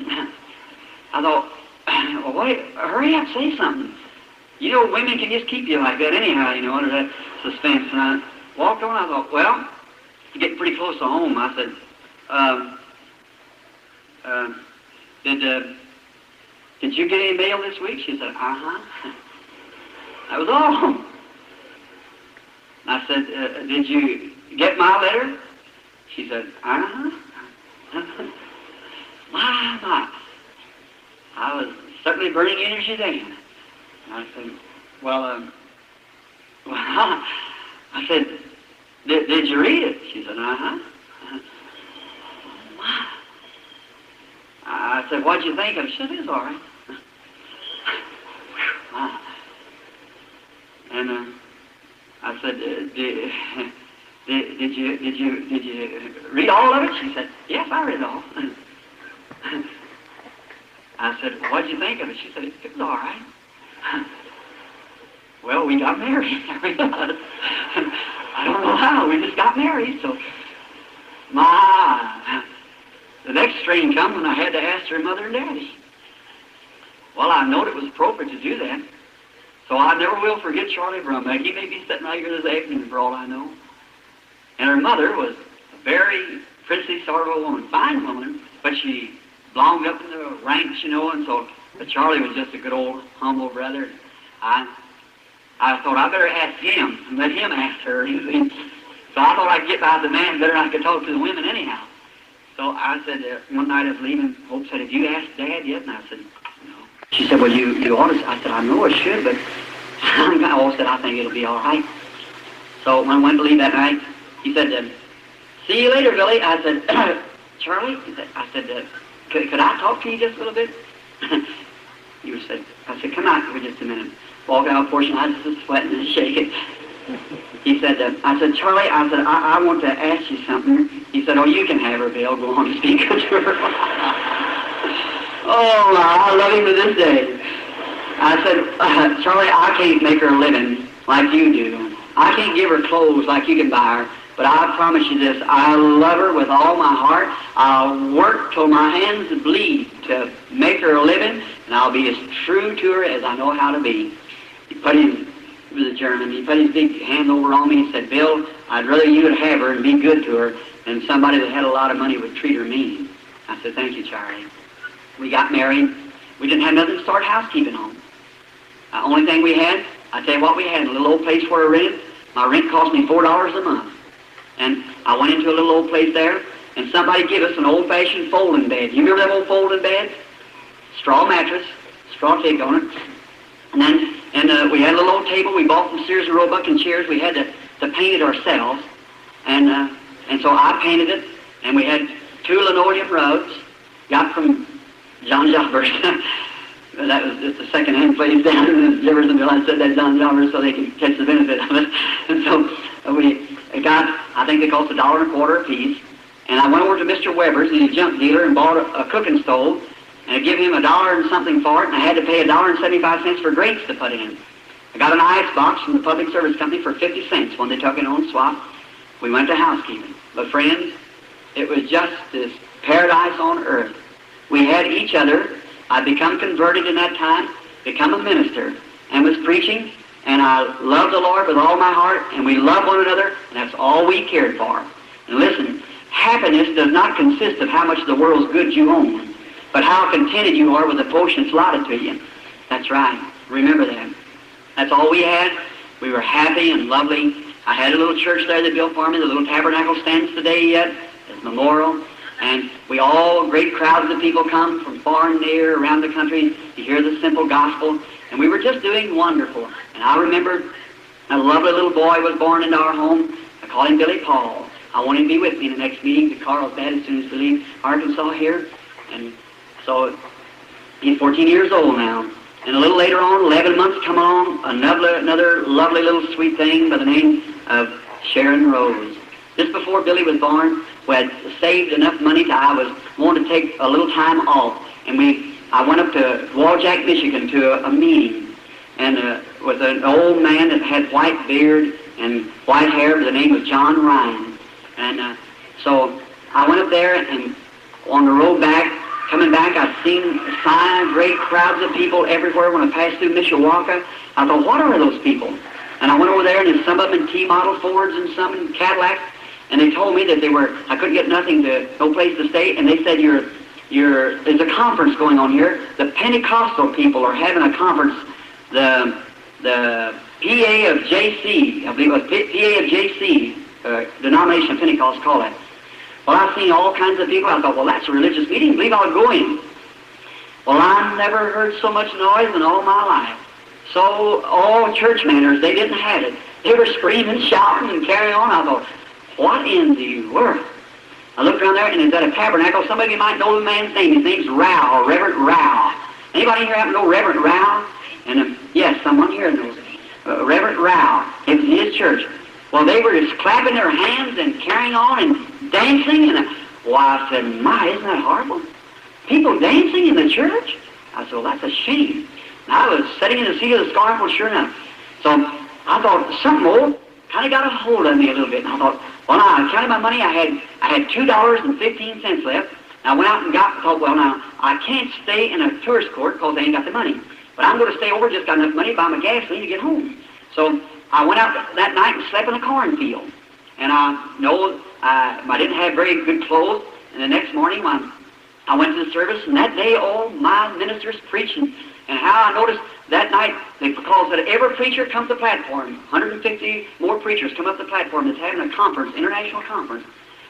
I thought, well, wait, hurry up, say something. You know, women can just keep you like that anyhow, you know, under that suspense. And I walked on, I thought, well, getting pretty close to home. I said, did you get any mail this week? She said, uh-huh. That was all. I said, did you get my letter? She said, uh-huh. My. I was certainly burning energy then. I said, well, I said, did you read it? She said, uh-huh. Wow. I said, what'd you think of it? She said, it's all right. And I said, did you read all of it? She said, yes, I read it all. I said, what'd you think of it? She said, it was all right. Well, we got married. I don't know how. We just got married. So, the next strain come when I had to ask her mother and daddy. Well, I knowed it was appropriate to do that. So I never will forget Charlie Branham. He may be sitting out here this afternoon for all I know. And her mother was a very princely sort of a woman, fine woman, but she belonged up in the ranks, you know, and so Charlie was just a good old humble brother. I thought I better ask him and let him ask her. So I thought I'd get by the man better than I could talk to the women anyhow. So I said, one night I was leaving, Hope said, have you asked Dad yet? And I said, no. She said, well, you ought to. I said, I know I should, but I said, I think it'll be all right. So when I went to leave that night, he said, see you later, Billy. I said, Charlie? I said, could I talk to you just a little bit? I said, come out here just a minute. Walk out a portion, I was just sweating and shaking. He said, I said, Charlie, I want to ask you something. He said, oh, you can have her, Bill. Go on and speak to her. Oh, I love him to this day. I said, Charlie, I can't make her a living like you do. I can't give her clothes like you can buy her. But I promise you this, I love her with all my heart. I'll work till my hands bleed to make her a living, and I'll be as true to her as I know how to be. He was a German. He put his big hand over on me and said, Bill, I'd rather you would have her and be good to her than somebody that had a lot of money would treat her mean. I said, thank you, Charlie. We got married. We didn't have nothing to start housekeeping on. The only thing we had, I tell you what we had, a little old place where I rented. My rent cost me $4 a month. And I went into a little old place there, and somebody gave us an old-fashioned folding bed. You remember that old folding bed? Straw mattress, straw cake on it. And we had a little old table. We bought from Sears and Roebuck and chairs. We had to paint it ourselves. And so I painted it, and we had 2 linoleum rugs, got from John Jobbers. That was just a second-hand place down in Jeffersonville. I said that John Jobbers so they could catch the benefit of it. And so we got, I think they cost $1.25 a piece. And I went over to Mr. Weber's, he's a junk dealer, and bought a cooking stove. And I give him $1 and something for it, and I had to pay $1.75 for grates to put in. I got an ice box from the Public Service Company for 50 cents when they took it on swap. We went to housekeeping. But friends, it was just this paradise on earth. We had each other. I'd become converted in that time, become a minister, and was preaching, and I loved the Lord with all my heart, and we loved one another, and that's all we cared for. And listen, happiness does not consist of how much of the world's goods you own, but how contented you are with the portion that's allotted to you. That's right. Remember that. That's all we had. We were happy and lovely. I had a little church there they built for me. The little tabernacle stands today yet as memorial. And we all, great crowds of people come from far and near around the country to hear the simple gospel. And we were just doing wonderful. And I remember a lovely little boy was born into our home. I called him Billy Paul. I wanted him to be with me in the next meeting that Carl's dad as soon as we leave Arkansas here. And so he's 14 years old now. And a little later on, 11 months come along, another lovely little sweet thing by the name of Sharon Rose. Just before Billy was born, we had saved enough money to I was wanting to take a little time off. And I went up to Waljack, Michigan to a meeting. And with an old man that had white beard and white hair by the name of John Ryan. And so I went up there, and on the road back, coming back, I seen signs, great crowds of people everywhere. When I passed through Mishawaka, I thought, what are those people? And I went over there, and there's some of them in T-model Fords and some in Cadillacs, and they told me that I couldn't get no place to stay, and they said, there's a conference going on here. The Pentecostal people are having a conference. The PA of JC, I believe it was PA of JC, denomination of Pentecost, call it. Well, I've seen all kinds of people. I thought, well, that's a religious meeting. I believe I'll go in. Well, I never heard so much noise in all my life. So all church manners, they didn't have it. They were screaming, shouting, and carrying on. I thought, what in the world? I looked around there, and it's at a tabernacle. Some of you might know the man's name. His name's Rao, Reverend Rao. Anybody here happen to know Reverend Rao? And yes, someone here knows it. Reverend Rao. It was in his church. Well, they were just clapping their hands and carrying on and dancing. And I said, my, isn't that horrible? People dancing in the church? I said, well, that's a shame. And I was sitting in the seat of the scornful, sure enough. So I thought, something old kind of got a hold of me a little bit. And I thought, well, now, I counted my money. I had $2.15 left. And I went out and thought, well, now, I can't stay in a tourist court because I ain't got the money. But I'm going to stay over, just got enough money to buy my gasoline to get home. So I went out that night and slept in a cornfield. And I didn't have very good clothes. And the next morning, I went to the service, and that day, all my ministers preaching. And how I noticed that night, because that every preacher comes to the platform, 150 more preachers come up the platform that's having a conference, international conference.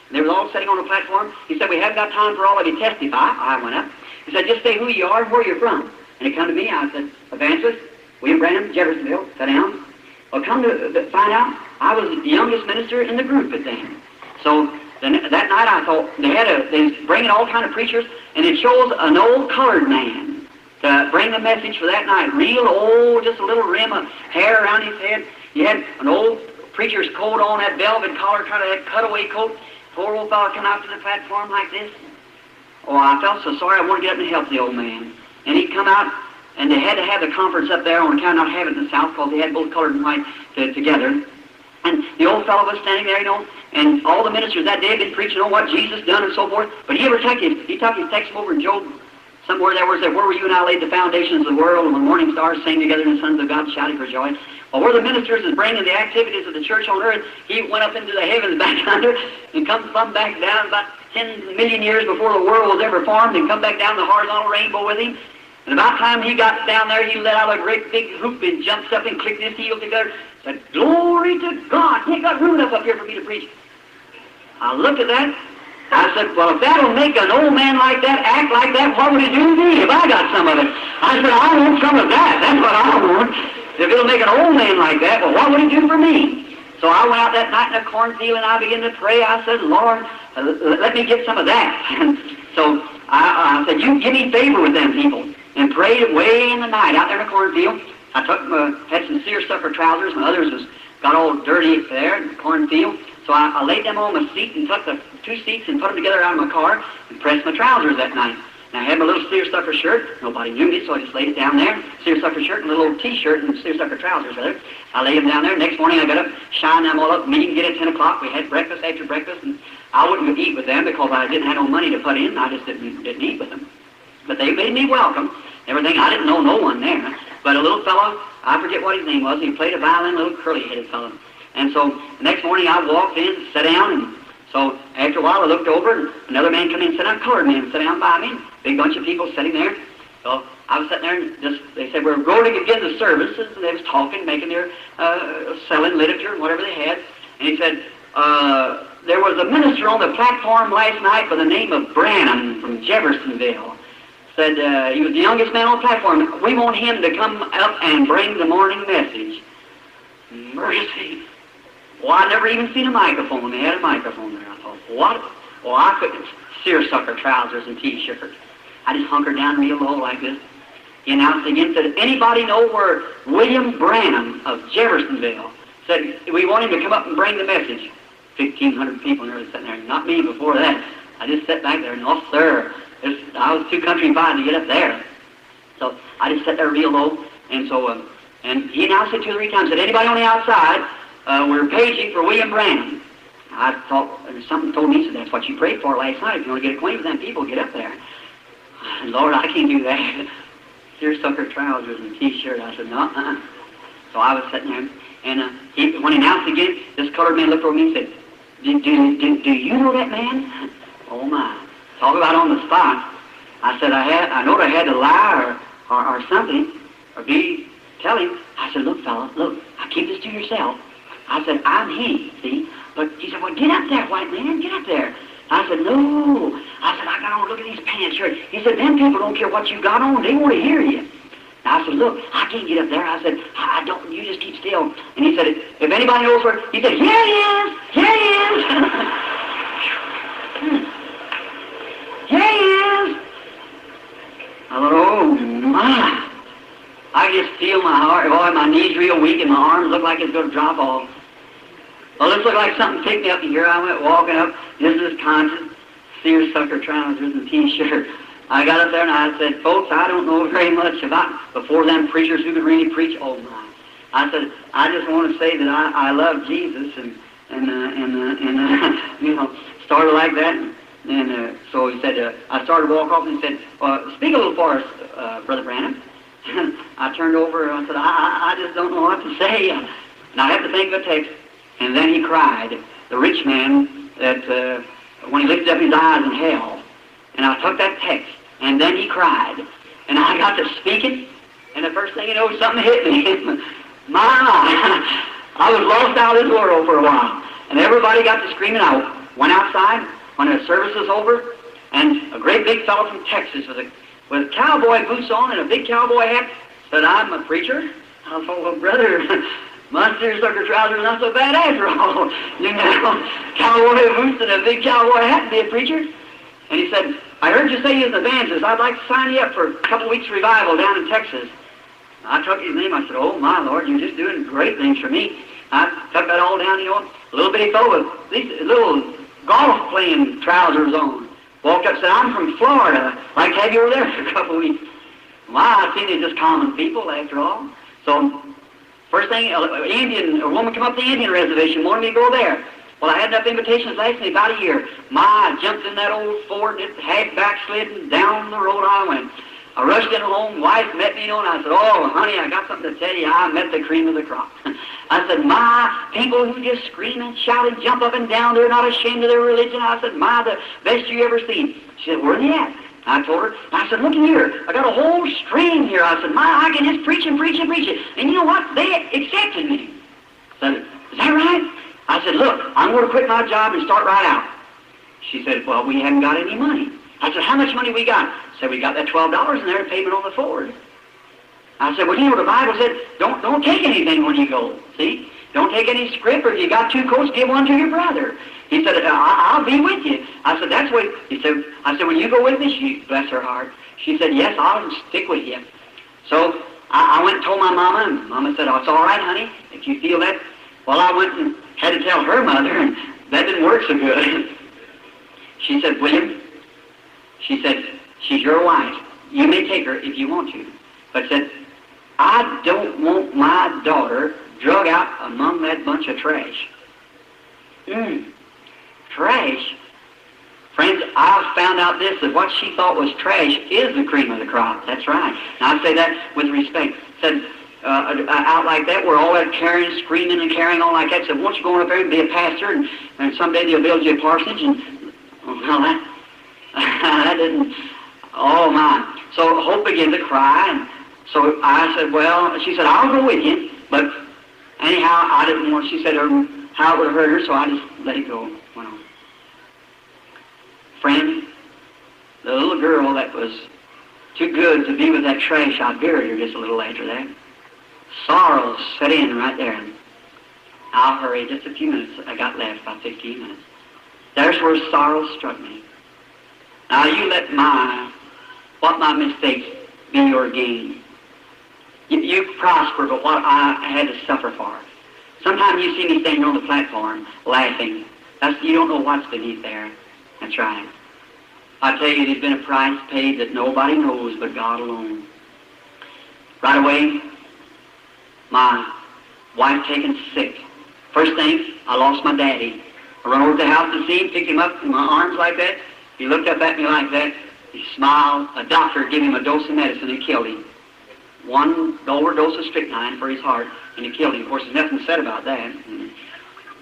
And they were all sitting on the platform. He said, we haven't got time for all of you to testify. I went up. He said, just say who you are and where you're from. And he come to me. I said, Evangelist, William Branham, Jeffersonville. Sit down. Well, come to find out, I was the youngest minister in the group at then. So that night I thought, they was bringing all kind of preachers, and it shows an old colored man to bring the message for that night. Real old, just a little rim of hair around his head. He had an old preacher's coat on, that velvet collar, kind of that cutaway coat. Poor old fellow come out to the platform like this. Oh, I felt so sorry. I wanted to get up and help the old man. And he come out, and they had to have the conference up there on account of not having it in the South because they had both colored and white together. And the old fellow was standing there, and all the ministers that day had been preaching on what Jesus done and so forth. But he took his text over in Job, somewhere there where it said, where were you and I laid the foundations of the world, and when morning stars sang together and the sons of God shouted for joy. Well, where the ministers is bringing the activities of the church on earth, he went up into the heavens back under and come back down about 10 million years before the world was ever formed, and come back down the horizontal rainbow with him. And about time he got down there, he let out a great big whoop and jumps up and clicked his heels together. Said, glory to God. He ain't got room enough up here for me to preach. I looked at that. I said, well, if that'll make an old man like that act like that, what would it do to me if I got some of it? I said, I want some of that. That's what I want. If it'll make an old man like that, well, what would it do for me? So I went out that night in a cornfield and I began to pray. I said, Lord, let me get some of that. So I said, you give me favor with them people. And prayed way in the night out there in the cornfield. I had some seersucker trousers, and others got all dirty there in the cornfield. So I laid them on my seat and took the two seats and put them together out of my car and pressed my trousers that night. And I had my little seersucker shirt. Nobody knew me, so I just laid it down there. Seersucker shirt and a little T-shirt and seersucker trousers rather. I laid them down there. Next morning I got up, shined them all up, meeting get at 10 o'clock. We had breakfast after breakfast, and I wouldn't eat with them because I didn't have no money to put in. I just didn't eat with them. But they made me welcome. Everything, I didn't know no one there. But a little fellow, I forget what his name was, he played a violin, a little curly-headed fellow. And so the next morning I walked in, sat down, and so after a while I looked over, and another man come in, sat down, colored man, sat down by me, big bunch of people sitting there. So I was sitting there, and they said, we're going to begin the services, and they was talking, making their, selling literature, whatever they had. And he said, there was a minister on the platform last night by the name of Branham from Jeffersonville. Said he was the youngest man on the platform. We want him to come up and bring the morning message. Mercy. Well, I never even seen a microphone. They had a microphone there. I thought, what? Well, I couldn't. Seersucker trousers and T-shirt. I just hunkered down real low like this. He announced again, said, anybody know where William Branham of Jeffersonville? Said, we want him to come up and bring the message. 1,500 people nearly sitting there. Not me before that. I just sat back there. No, sir. I was too countrified to get up there. So I just sat there real low. And so, and he announced it 2 or 3 times. Said, anybody on the outside, we're paging for William Branham. I thought, something told me, said, that's what you prayed for last night. If you want to get acquainted with them people, get up there. And Lord, I can't do that. Seersucker trousers and T-shirt. I said, no, So I was sitting there, and when he announced again, this colored man looked over me and said, do you know that man? Oh my. Talk about on the spot. I said, I know I had to lie or something, or tell him. I said, look, fella, look, I keep this to yourself. I said, I'm he, see? But he said, well, get up there, white man, get up there. I said, no. I said, I got on, look at these pants here. He said, them people don't care what you got on, they want to hear you. I said, look, I can't get up there. I said, I don't, you just keep still. And he said, if anybody knows where, he said, here he is, here he is. Here he is. I thought, oh my. I just feel my heart, boy, my knees real weak and my arms look like it's going to drop off. Well, this looked like something picked me up, and here I went walking up. This is conscious, seersucker trousers and T-shirt. I got up there and I said, folks, I don't know very much about before them preachers who could really preach. Oh my! I said, I just want to say that I love Jesus, and you know, started like that, and so he said, I started to walk off, and he said, speak a little for us, Brother Branham. I turned over and I said, I just don't know what to say, and I have to think of a text. And then he cried, the rich man, that when he lifted up his eyes in hell. And I took that text, and then he cried. And I got to speaking, and the first thing you know, something hit me. My, I was lost out of this world for a while. And everybody got to screaming out. Went outside when the service was over, and a great big fellow from Texas with cowboy boots on and a big cowboy hat said, I'm a preacher. I thought, well, brother, my seersucker trousers are not so bad after all. You know, cowboy boots and a big cowboy hat and be a preacher. And he said, I heard you say you're an evangelist. I'd like to sign you up for a couple weeks revival down in Texas. I took his name. I said, oh, my Lord, you're just doing great things for me. I took that all down, you know, a little bitty fellow with these little golf-playing trousers on. Walked up and said, I'm from Florida. I'd like to have you over there for a couple of weeks. Well, I seen they're just common people, after all. So, first thing, a woman come up the Indian reservation, wanted me to go there. Well, I had enough invitations lasting me about a year. I jumped in that old Ford, it had backslidden, down the road I went. I rushed in home, wife met me, you know, and I said, oh, honey, I got something to tell you. I met the cream of the crop. I said, my people who just scream and shout and jump up and down, they're not ashamed of their religion. I said, my, the best you ever seen. She said, where are they at? I told her, I said, look here, I got a whole stream here. I said, I can just preach and preach and preach it. And you know what? They accepted me. I said, is that right? I said, look, I'm going to quit my job and start right out. She said, well, we haven't got any money. I said, how much money we got? I said, we got that $12 in there payment on the Ford. I said, well, you know, the Bible said, don't take anything when you go, see? Don't take any script, or if you got 2 coats, give one to your brother. He said, I'll be with you. I said, that's what, I said, will you go with me? She, bless her heart. She said, yes, I'll stick with you. So I went and told my mama, and Mama said, oh, it's all right, honey, if you feel that. Well, I went and had to tell her mother, and that didn't work so good. She said, William, she said, she's your wife. You may take her if you want to. But said, I don't want my daughter drug out among that bunch of trash. Trash? Friends, I've found out this, that what she thought was trash is the cream of the crop. That's right. Now, I say that with respect. Said, out like that, where all that carrying, screaming and carrying on like that, said, won't you go up there and be a pastor, and someday they'll build you a parsonage, and, well, that didn't, oh my. So Hope began to cry, and so I said, well, she said, I'll go with you, but anyhow, I didn't want, she said, how it would hurt her, so I just let it go. went on. Friend, the little girl that was too good to be with that trash, I buried her just a little after that. Sorrow set in right there. I'll hurry, just a few minutes. I got left, about 15 minutes. There's where sorrow struck me. Now you let what my mistakes be your gain. You prosper, but what I had to suffer for. Sometimes you see me standing on the platform laughing. You don't know what's beneath there. That's right. I tell you, there's been a price paid that nobody knows but God alone. Right away, my wife taken sick. First thing, I lost my daddy. I run over to the house to see him, picked him up in my arms like that. He looked up at me like that. He smiled. A doctor gave him a dose of medicine and killed him. One overdose of strychnine for his heart, and it killed him. Of course, there's nothing said about that. The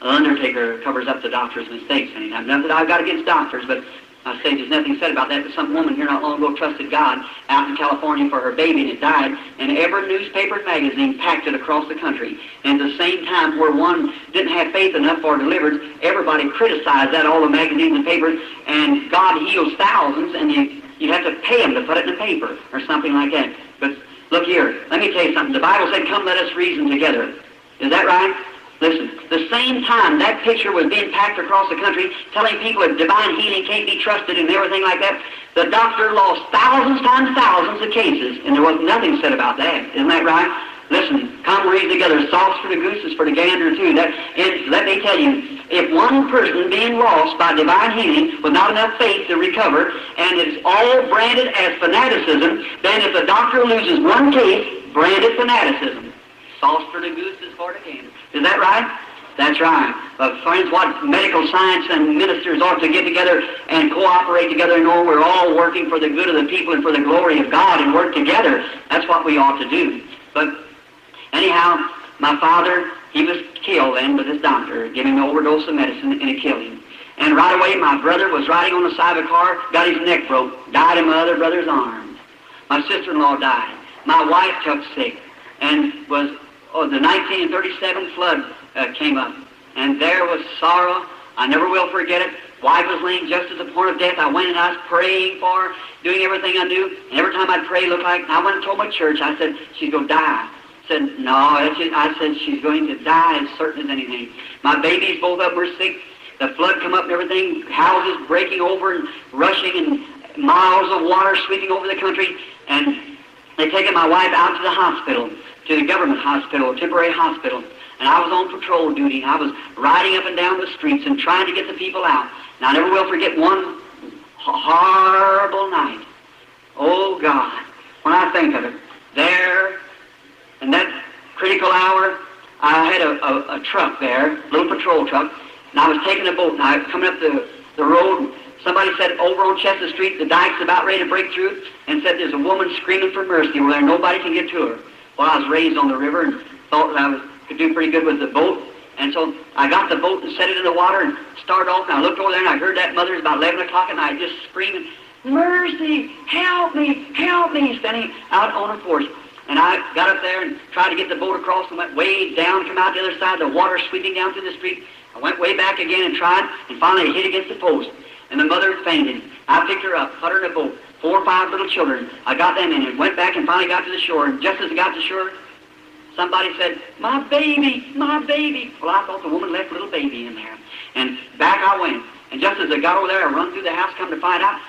undertaker covers up the doctor's mistakes anytime. Nothing that I've got against doctors, but I say there's nothing said about that. But some woman here not long ago trusted God out in California for her baby, and it died. And every newspaper and magazine packed it across the country. And at the same time, where one didn't have faith enough for deliverance, everybody criticized that, all the magazines and papers. And God heals thousands, and you have to pay them to put it in the paper or something like that. But look here, let me tell you something. The Bible said, "Come, let us reason together." Is that right? Listen, the same time that picture was being packed across the country, telling people that divine healing can't be trusted and everything like that, the doctor lost thousands times thousands of cases, and there was nothing said about that. Isn't that right? Listen, come read together. Salt's for the goose is for the gander too. Let me tell you, if one person being lost by divine healing with not enough faith to recover, and it's all branded as fanaticism, then if the doctor loses one case, branded fanaticism. Sauce for the goose is for the gander. Is that right? That's right. Friends, what medical science and ministers ought to get together and cooperate together and know we're all working for the good of the people and for the glory of God and work together. That's what we ought to do. But anyhow, my father, he was killed then with his doctor, giving him an overdose of medicine, and it killed him. And right away, my brother was riding on the side of a car, got his neck broke, died in my other brother's arms. My sister-in-law died. My wife took sick, and the 1937 flood came up, and there was sorrow. I never will forget it. Wife was laying just at the point of death. I went and I was praying for her, doing everything I knew, and every time I'd pray, it looked like, I went and told my church, I said, she's going to die. I said, no, I said, she's going to die as certain as anything. My babies, both of them were sick. The flood come up and everything, houses breaking over and rushing, and miles of water sweeping over the country, and they taken my wife out to the hospital, to the government hospital, a temporary hospital. And I was on patrol duty, and I was riding up and down the streets and trying to get the people out. And I never will forget one horrible night. Oh, God, when I think of it, there, in that critical hour, I had a truck there, a little patrol truck, and I was taking a boat, and I was coming up the road. Somebody said over on Chestnut Street, the dike's about ready to break through, and said there's a woman screaming for mercy where nobody can get to her. Well, I was raised on the river and thought that could do pretty good with the boat. And so I got the boat and set it in the water and started off. And I looked over there and I heard that mother. It was about 11 o'clock at night just screaming, "Mercy, help me, help me," standing out on her porch. And I got up there and tried to get the boat across and went way down, come out the other side, the water sweeping down through the street. I went way back again and tried, and finally I hit against the post. And the mother fainted. I picked her up, put her in a boat. 4 or 5 little children. I got them in and went back and finally got to the shore. And just as I got to the shore, somebody said, "My baby, my baby." Well, I thought the woman left a little baby in there. And back I went. And just as I got over there, I run through the house, come to find out,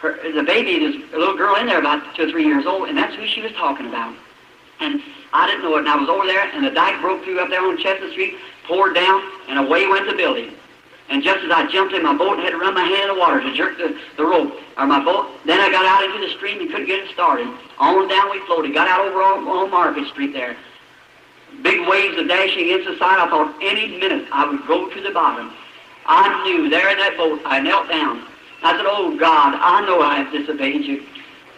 the baby, there's a little girl in there about 2 or 3 years old, and that's who she was talking about. And I didn't know it. And I was over there, and the dike broke through up there on Chestnut Street, poured down, and away went the building. And just as I jumped in my boat and had to run my hand in the water to jerk the rope, or my boat, then I got out into the stream and couldn't get it started. On down we floated, got out over on Market Street there. Big waves are dashing against the side. I thought any minute I would go to the bottom. I knew there in that boat, I knelt down. I said, "Oh God, I know I have disobeyed you."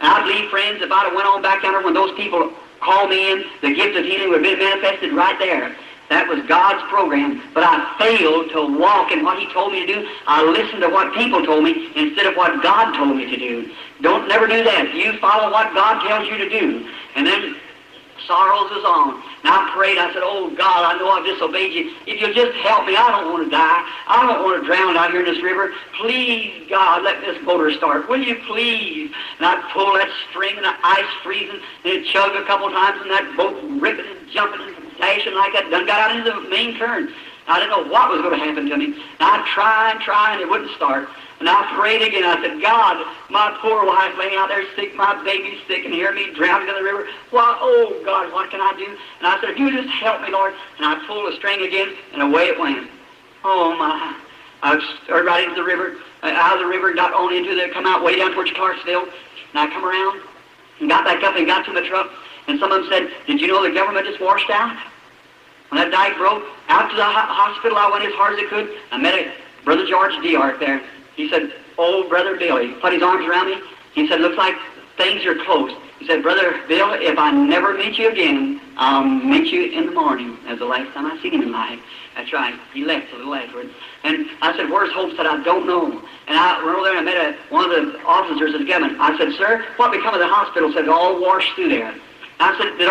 And I believe, friends, if I'd have went on back down there when those people called me in, the gift of healing would have been manifested right there. That was God's program. But I failed to walk in what He told me to do. I listened to what people told me instead of what God told me to do. Don't never do that. You follow what God tells you to do. And then Sorrows is on. And I prayed, I said, oh God, I know I've disobeyed you. If you'll just help me, I don't want to die. I don't want to drown out here in this river. Please, God, let this motor start. Will you please? And I'd pull that string and the ice freezing, and it'd chug a couple times, and that boat ripping and jumping and dashing like that. Done got out into the main current. I didn't know what was going to happen to me. And I'd try and it wouldn't start. And I prayed again. I said, God, my poor wife laying out there sick, my baby's sick, and hear me drowning in the river. Why, oh, God, what can I do? And I said, you just help me, Lord. And I pulled the string again, and away it went. Oh, my. I started right into the river, out of the river, got on into the, come out way down towards Clarksville. And I come around and got back up and got to my truck. And some of them said, did you know the government is washed out? When that dike broke, out to the hospital, I went as hard as I could. I met a Brother George D.R. there. He said, oh, Brother Bill, he put his arms around me. He said, looks like things are close. He said, Brother Bill, if I never meet you again, I'll meet you in the morning. That was the last time I seen him in life. That's right. He left a little afterwards. And I said, where's Hope? Said, I don't know. And I went over there and I met one of the officers of the government. I said, sir, what become of the hospital? Said, all washed through there. I said, did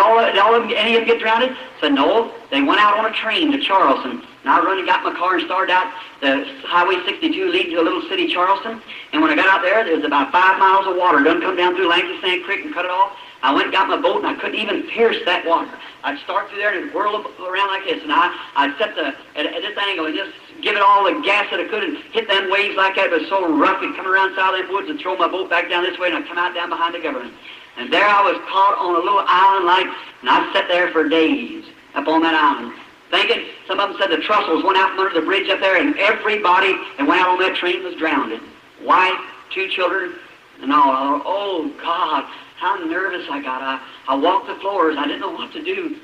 any of them get drowned? Said, no. They went out on a train to Charleston. And I run and got my car and started out the Highway 62 leading to a little city, Charleston. And when I got out there was about 5 miles of water. Done come down through Langston Sand Creek and cut it off. I went and got my boat, and I couldn't even pierce that water. I'd start through there and it'd whirl around like this. And I'd set at this angle and just give it all the gas that I could and hit them waves like that. It was so rough. I'd come around south of them woods and throw my boat back down this way, and I'd come out down behind the government. And there I was caught on a little island like, and I sat there for days up on that island, thinking, some of them said the trussels went out from under the bridge up there, and everybody that went out on that train was drowned. Wife, 2 children, and all. I thought, oh, God, how nervous I got. I walked the floors. I didn't know what to do.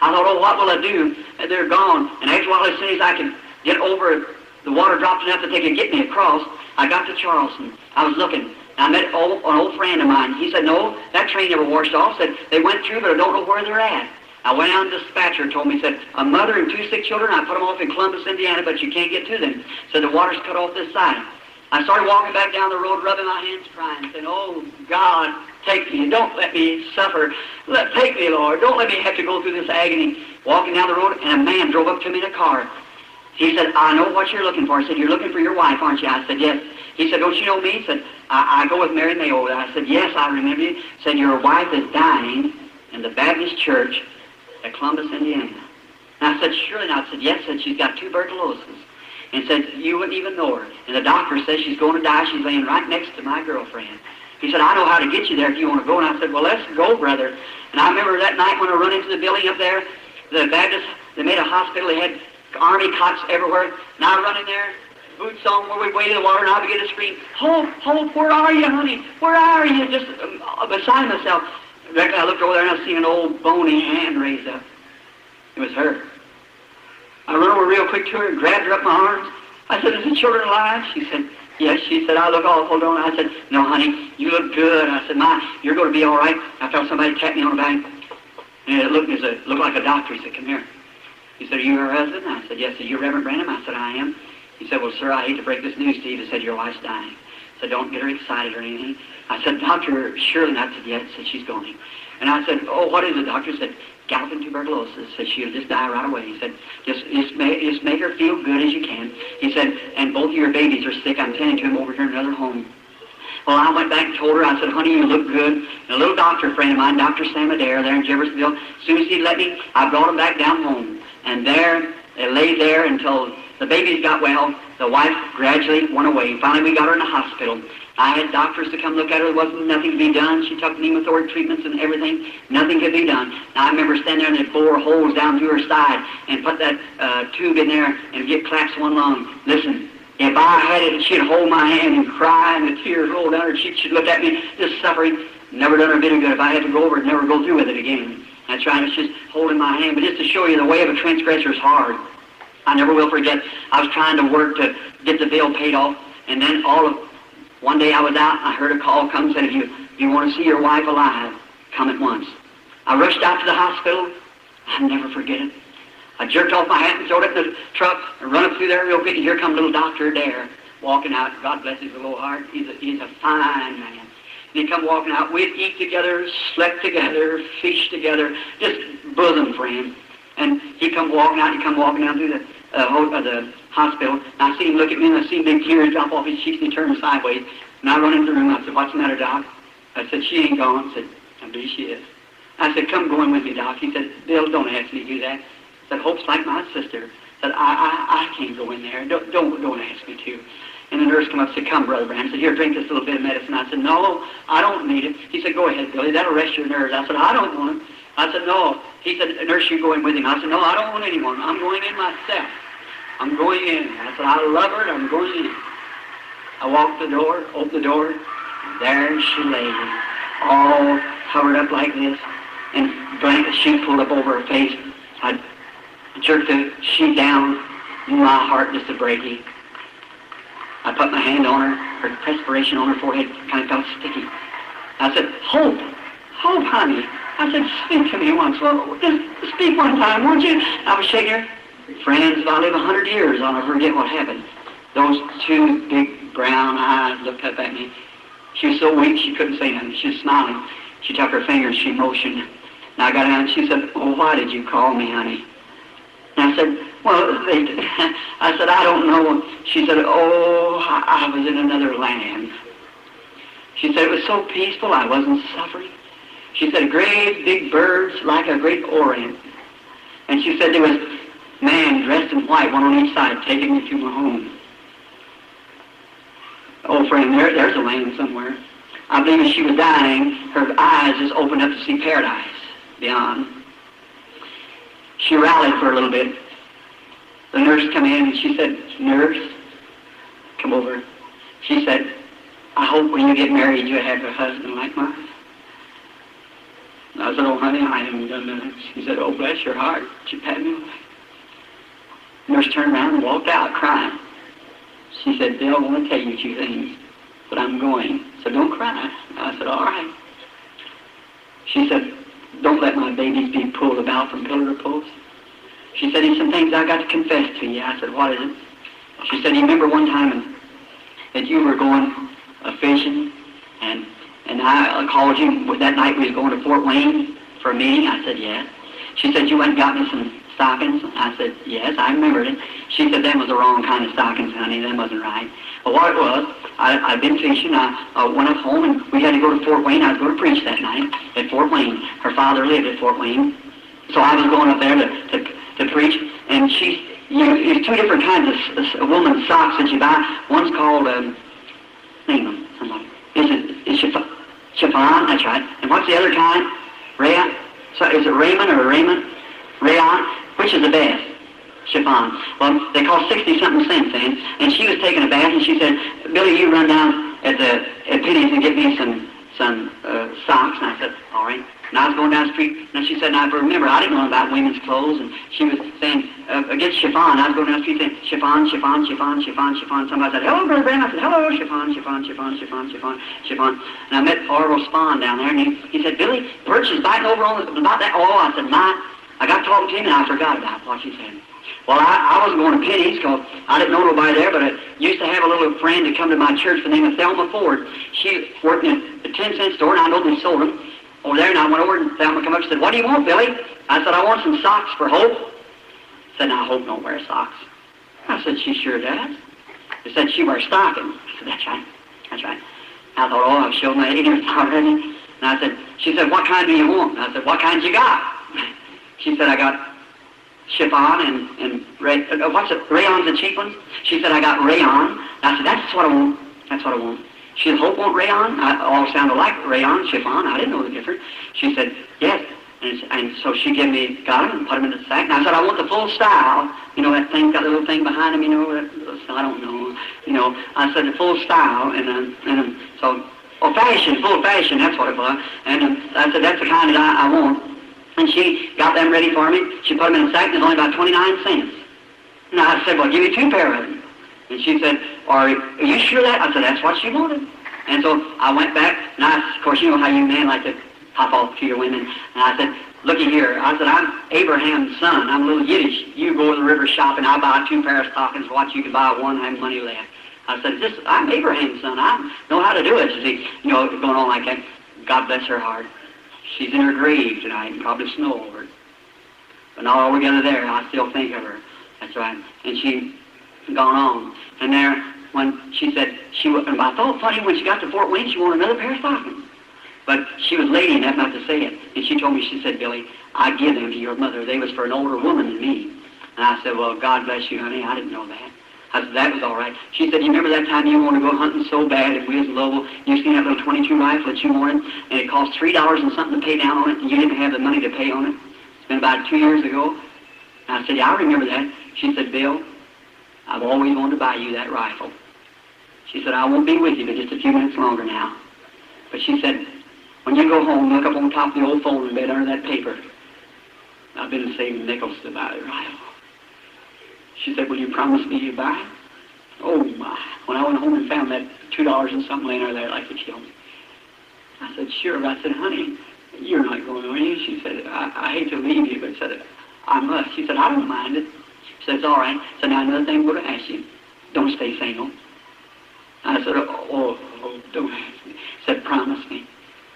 I thought, oh, what will I do? And they're gone. And after a while, as soon as I could get over, the water dropped enough that they could get me across, I got to Charleston. I was looking. I met an old friend of mine. He said, no, that train never washed off. Said, they went through, but I don't know where they're at. I went out and the dispatcher told me, said, a mother and 2 sick children, I put them off in Columbus, Indiana, but you can't get to them. Said, the water's cut off this side. I started walking back down the road, rubbing my hands, crying, saying, oh, God, take me. Don't let me suffer. Take me, Lord. Don't let me have to go through this agony. Walking down the road, and a man drove up to me in a car. He said, I know what you're looking for. I said, you're looking for your wife, aren't you? I said, yes. He said, don't you know me? He said, I go with Marrion over there. I said, yes, I remember you. He said, your wife is dying in the Baptist church at Columbus, Indiana. And I said, surely not. I said, yes. Said, she's got tuberculosis. And said, you wouldn't even know her. And the doctor says she's going to die. She's laying right next to my girlfriend. He said, I know how to get you there if you want to go. And I said, well, let's go, brother. And I remember that night when I run into the building up there, the Baptist, they made a hospital. They had army cots everywhere. And I run in there, boots on where we waded in the water, and I began to scream, Hope, Hope, where are you, honey? Where are you? Just beside myself. Directly I looked over there, and I seen an old bony hand raised up. It was her. I run over real quick to her and grabbed her up in my arms. I said, is the children alive? She said, yes. She said, I look awful, don't I? I said, no, honey, you look good. I said, you're going to be all right. I felt somebody tap me on the back. And it looked like a doctor. He said, come here. He said, are you her husband? I said, yes. Are you Reverend Branham? I said, I am. He said, well, sir, I hate to break this news to you. He said, your wife's dying. I said, don't get her excited or anything. I said, Doctor, surely not. I said, yes. Said, she's going. And I said, oh, what is it, doctor? He said, galloping tuberculosis. Said, she'll just die right away. He said, just make her feel good as you can. He said, and both of your babies are sick. I'm tending to them over here in another home. Well, I went back and told her, I said, honey, you look good. And a little doctor friend of mine, Dr. Sam Adair, there in Jeffersonville, as soon as he let me, I brought him back down home. And there, they lay there until the babies got well. The wife gradually went away. Finally, we got her in the hospital. I had doctors to come look at her. There wasn't nothing to be done. She took pneumothorax treatments and everything. Nothing could be done. Now, I remember standing there and they bore holes down through her side and put that tube in there and get claps one lung. Listen, if I had it, she'd hold my hand and cry and the tears roll down her cheeks. She'd look at me, just suffering. Never done her a bit of good. If I had to go over it, never go through with it again. That's right. It's just holding my hand. But just to show you the way of a transgressor is hard. I never will forget. I was trying to work to get the bill paid off. And then one day I was out, I heard a call come and said, if you want to see your wife alive, come at once. I rushed out to the hospital. I'll never forget it. I jerked off my hat and throwed it in the truck and run up through there real quick, and here come little Dr. Adair walking out. God bless his little heart. He's a fine man. And he'd come walking out. We'd eat together, slept together, fished together, just bosom friends. And he'd come walking out, he'd come walking down through the hospital. And I see him look at me, and I see big tears drop off his cheeks, and he turned sideways. And I run into the room. I said, "What's the matter, Doc?" I said, "She ain't gone." I said, "I believe she is." I said, "Come go in with me, Doc." He said, "Bill, don't ask me to do that." I said, "Hope's like my sister." I said, I can't go in there. Don't ask me to. And the nurse come up and said, "Come, Brother Branham." I said, "Here, drink this little bit of medicine." I said, "No, I don't need it." He said, "Go ahead, Billy. That'll rest your nerves." I said, "I don't want it." I said, "No." He said, "Nurse, you go in with him." I said, "No, I don't want anyone. I'm going in myself. I'm going in." I said, "I love her, and I'm going in." I walked the door, opened the door, and there she lay, all covered up like this, and blanket sheet pulled up over her face. I jerked the sheet down, and my heart just a breaking. I put my hand on her, her perspiration on her forehead kind of felt sticky. I said, "Hope, Hope, honey." I said, "Speak to me once. Well, just speak one time, won't you?" I was shaking her. Friends, if I live 100 years, I'll never forget what happened. Those two big brown eyes looked up at me. She was so weak she couldn't say nothing. She was smiling. She took her fingers, she motioned. And I got down and she said, "Oh, why did you call me, honey?" And I said, "Well, I said, "I don't know." She said, "Oh, I was in another land." She said, "It was so peaceful, I wasn't suffering." She said, "Great big birds like a great orient." And she said, "There was a man dressed in white, one on each side, taking me to my home." Oh, friend, there's a land somewhere. I believe as she was dying, her eyes just opened up to see paradise beyond. She rallied for a little bit. The nurse come in and she said, "Nurse, come over." She said, "I hope when you get married you'll have a husband like mine." I said, "Oh, honey, I haven't done that." She said, "Oh, bless your heart." She patted me on the back. The nurse turned around and walked out crying. She said, "Bill, I want to tell you 2 things, but I'm going, so don't cry." I said, "All right." She said, "Don't let my babies be pulled about from pillar to post." She said, "There's some things I got to confess to you." I said, "What is it?" She said, "You remember one time that you were going fishing, and I called you that night we was going to Fort Wayne for a meeting?" I said, "Yes." She said, "You went and got me some stockings?" I said, "Yes, I remembered it." She said, "Them was the wrong kind of stockings, honey. Them wasn't right." But what it was, I'd been fishing. I went up home, and we had to go to Fort Wayne. I was going to preach that night at Fort Wayne. Her father lived at Fort Wayne. So I was going up there to preach, and there's 2 different kinds of woman's socks that you buy. One's called, name them, somebody. It's chiffon, that's right. And what's the other kind? Rayon? So is it Raymond or Raymond? Rayon? Which is the best? Chiffon. Well, they cost 60-something cents then. And she was taking a bath, and she said, "Billy, you run down at Penny's and get me some socks." And I said, "All right." And I was going down the street, and she said, "Now, remember, I didn't know about women's clothes." And she was saying, "Against chiffon." I was going down the street saying, "Chiffon, chiffon, chiffon, chiffon, chiffon." Somebody said, "Hello, Brother Branham." I said, "Hello, chiffon, chiffon, chiffon, chiffon, chiffon, chiffon." And I met Orville Spahn down there, and he said, "Billy, Birch is biting over on about that." Oh, I said, I got talking to him, and I forgot about what she said. Well, I wasn't going to Penny's because I didn't know nobody there, but I used to have a little friend that come to my church by the name of Thelma Ford. She worked in a 10-cent store, and I know they sold them over there, and I went over, and Thelma came up and said, "What do you want, Billy?" I said, "I want some socks for Hope." I said, "Now, Hope don't wear socks." I said, "She sure does." They said, "She wears stockings." I said, "That's right, that's right." I thought, "Oh, I've showed my ignorance already." And she said, "What kind do you want?" I said, "What kind you got?" She said, "I got chiffon and what's it? Rayon's the cheap ones?" She said, "I got rayon." I said, "That's what I want. That's what I want." She said, "Hope want rayon?" All sounded like rayon, chiffon. I didn't know the difference. She said, "Yes." And so she got them and put them in the sack. And I said, "I want the full style." You know, that thing, got the little thing behind them, you know, I don't know. You know, I said the full style. And so, full fashion, that's what it was. And I said, "That's the kind that I want." And she got them ready for me. She put them in a sack, and it was only about 29 cents. And I said, "Well, give me 2 pair of them." And she said, Are you sure of that?" I said, "That's what she wanted." And so I went back, and of course, you know how you men like to pop off to your women. And I said, "Looky here." I said, "I'm Abraham's son. I'm a little Yiddish. You go to the river shopping. I'll buy 2 pair of stockings. Watch, you can buy one and have money left." I said, I'm Abraham's son. I know how to do it. She said, going on like that. God bless her heart. She's in her grave tonight and probably snow over it. But not all together there. I still think of her. That's right. And she gone on. And there, when she said, and I thought funny, when she got to Fort Wayne, she wanted another pair of stockings. But she was lady enough not to say it. And she told me, she said, Billy, I give them to your mother. They was for an older woman than me. And I said, well, God bless you, honey. I didn't know that. I said, that was all right. She said, you remember that time you wanted to go hunting so bad and we was in Louisville, you seen that little 22 rifle that you wanted, and it cost $3 and something to pay down on it, and you didn't have the money to pay on it? It's been about 2 years ago. And I said, yeah, I remember that. She said, Bill, I've always wanted to buy you that rifle. She said, I won't be with you but just a few minutes longer now. But she said, when you go home, look up on top of the old folding bed under that paper. I've been saving nickels to buy the rifle. She said, will you promise me you'd buy it? Oh, my. When I went home and found that $2 and something laying there like to kill me. I said, sure. I said, honey, you're not going on. She said, I hate to leave you, but said, I must. She said, I don't mind it. She said, it's all right. So now another thing I'm going to ask you. Don't stay single. I said, oh, don't ask me. She said, promise me.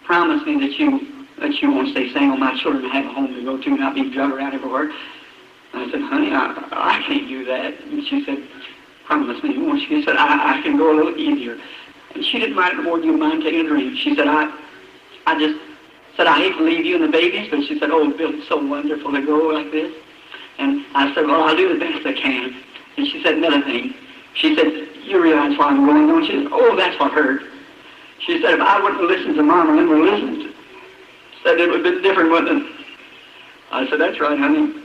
Promise me that you won't stay single. My children have a home to go to, not be drug around everywhere. I said, honey, I can't do that. And she said, promise me. She said, I can go a little easier. And she didn't mind it more than you mind taking a drink. She said, I just said, I hate to leave you and the babies. But she said, oh, Bill, it's so wonderful to go like this. And I said, well, I'll do the best I can. And she said another thing. She said, you realize why I'm going, don't you? Oh, that's what hurt. She said, if I wouldn't listen to Mama and would listen, said it would have been different, wouldn't it? I said, that's right, honey.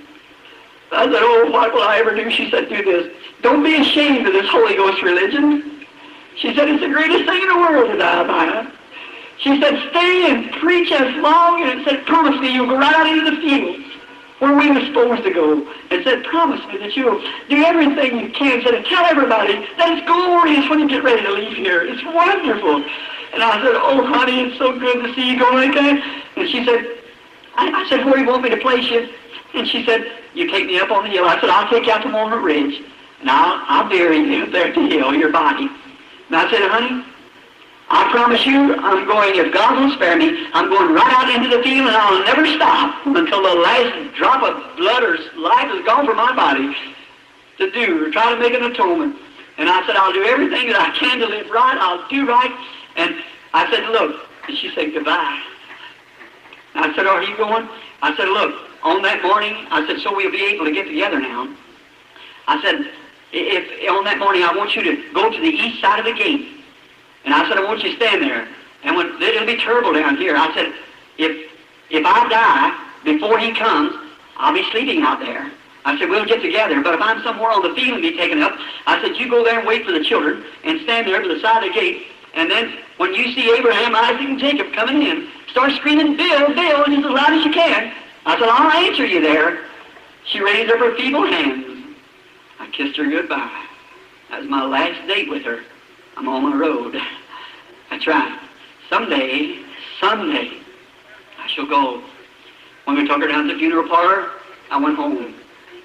I said, oh, what will I ever do? She said, do this. Don't be ashamed of this Holy Ghost religion. She said, it's the greatest thing in the world to die by. She said, stay and preach as long, and it said, promise me you'll go right out into the fields where we were supposed to go. It said, promise me that you'll do everything you can. Said, and tell everybody that it's glorious when you get ready to leave here. It's wonderful. And I said, oh, honey, it's so good to see you go like that. And she said, I said, where do you want me to place you? And she said, you take me up on the hill. I said, I'll take you out to Walnut Ridge, and I'll bury you there at the hill, your body. And I said, honey, I promise you, I'm going, if God will spare me, I'm going right out into the field, and I'll never stop until the last drop of blood or life is gone from my body to do, or try to make an atonement. And I said, I'll do everything that I can to live right. I'll do right. And I said, look. And she said, goodbye. And I said, are you going? I said, look, on that morning, I said, so we'll be able to get together now. I said, if on that morning I want you to go to the east side of the gate. And I said, I want you to stand there. And when it'll be terrible down here. I said, if I die before he comes, I'll be sleeping out there. I said, we'll get together. But if I'm somewhere on the field and be taken up, I said, you go there and wait for the children and stand there to the side of the gate. And then when you see Abraham, Isaac, and Jacob coming in, start screaming, Bill, Bill, just as loud as you can. I said, I'll answer you there. She raised up her feeble hands. I kissed her goodbye. That was my last date with her. I'm on my road. That's right. Someday, I shall go. When we took her down to the funeral parlor, I went home.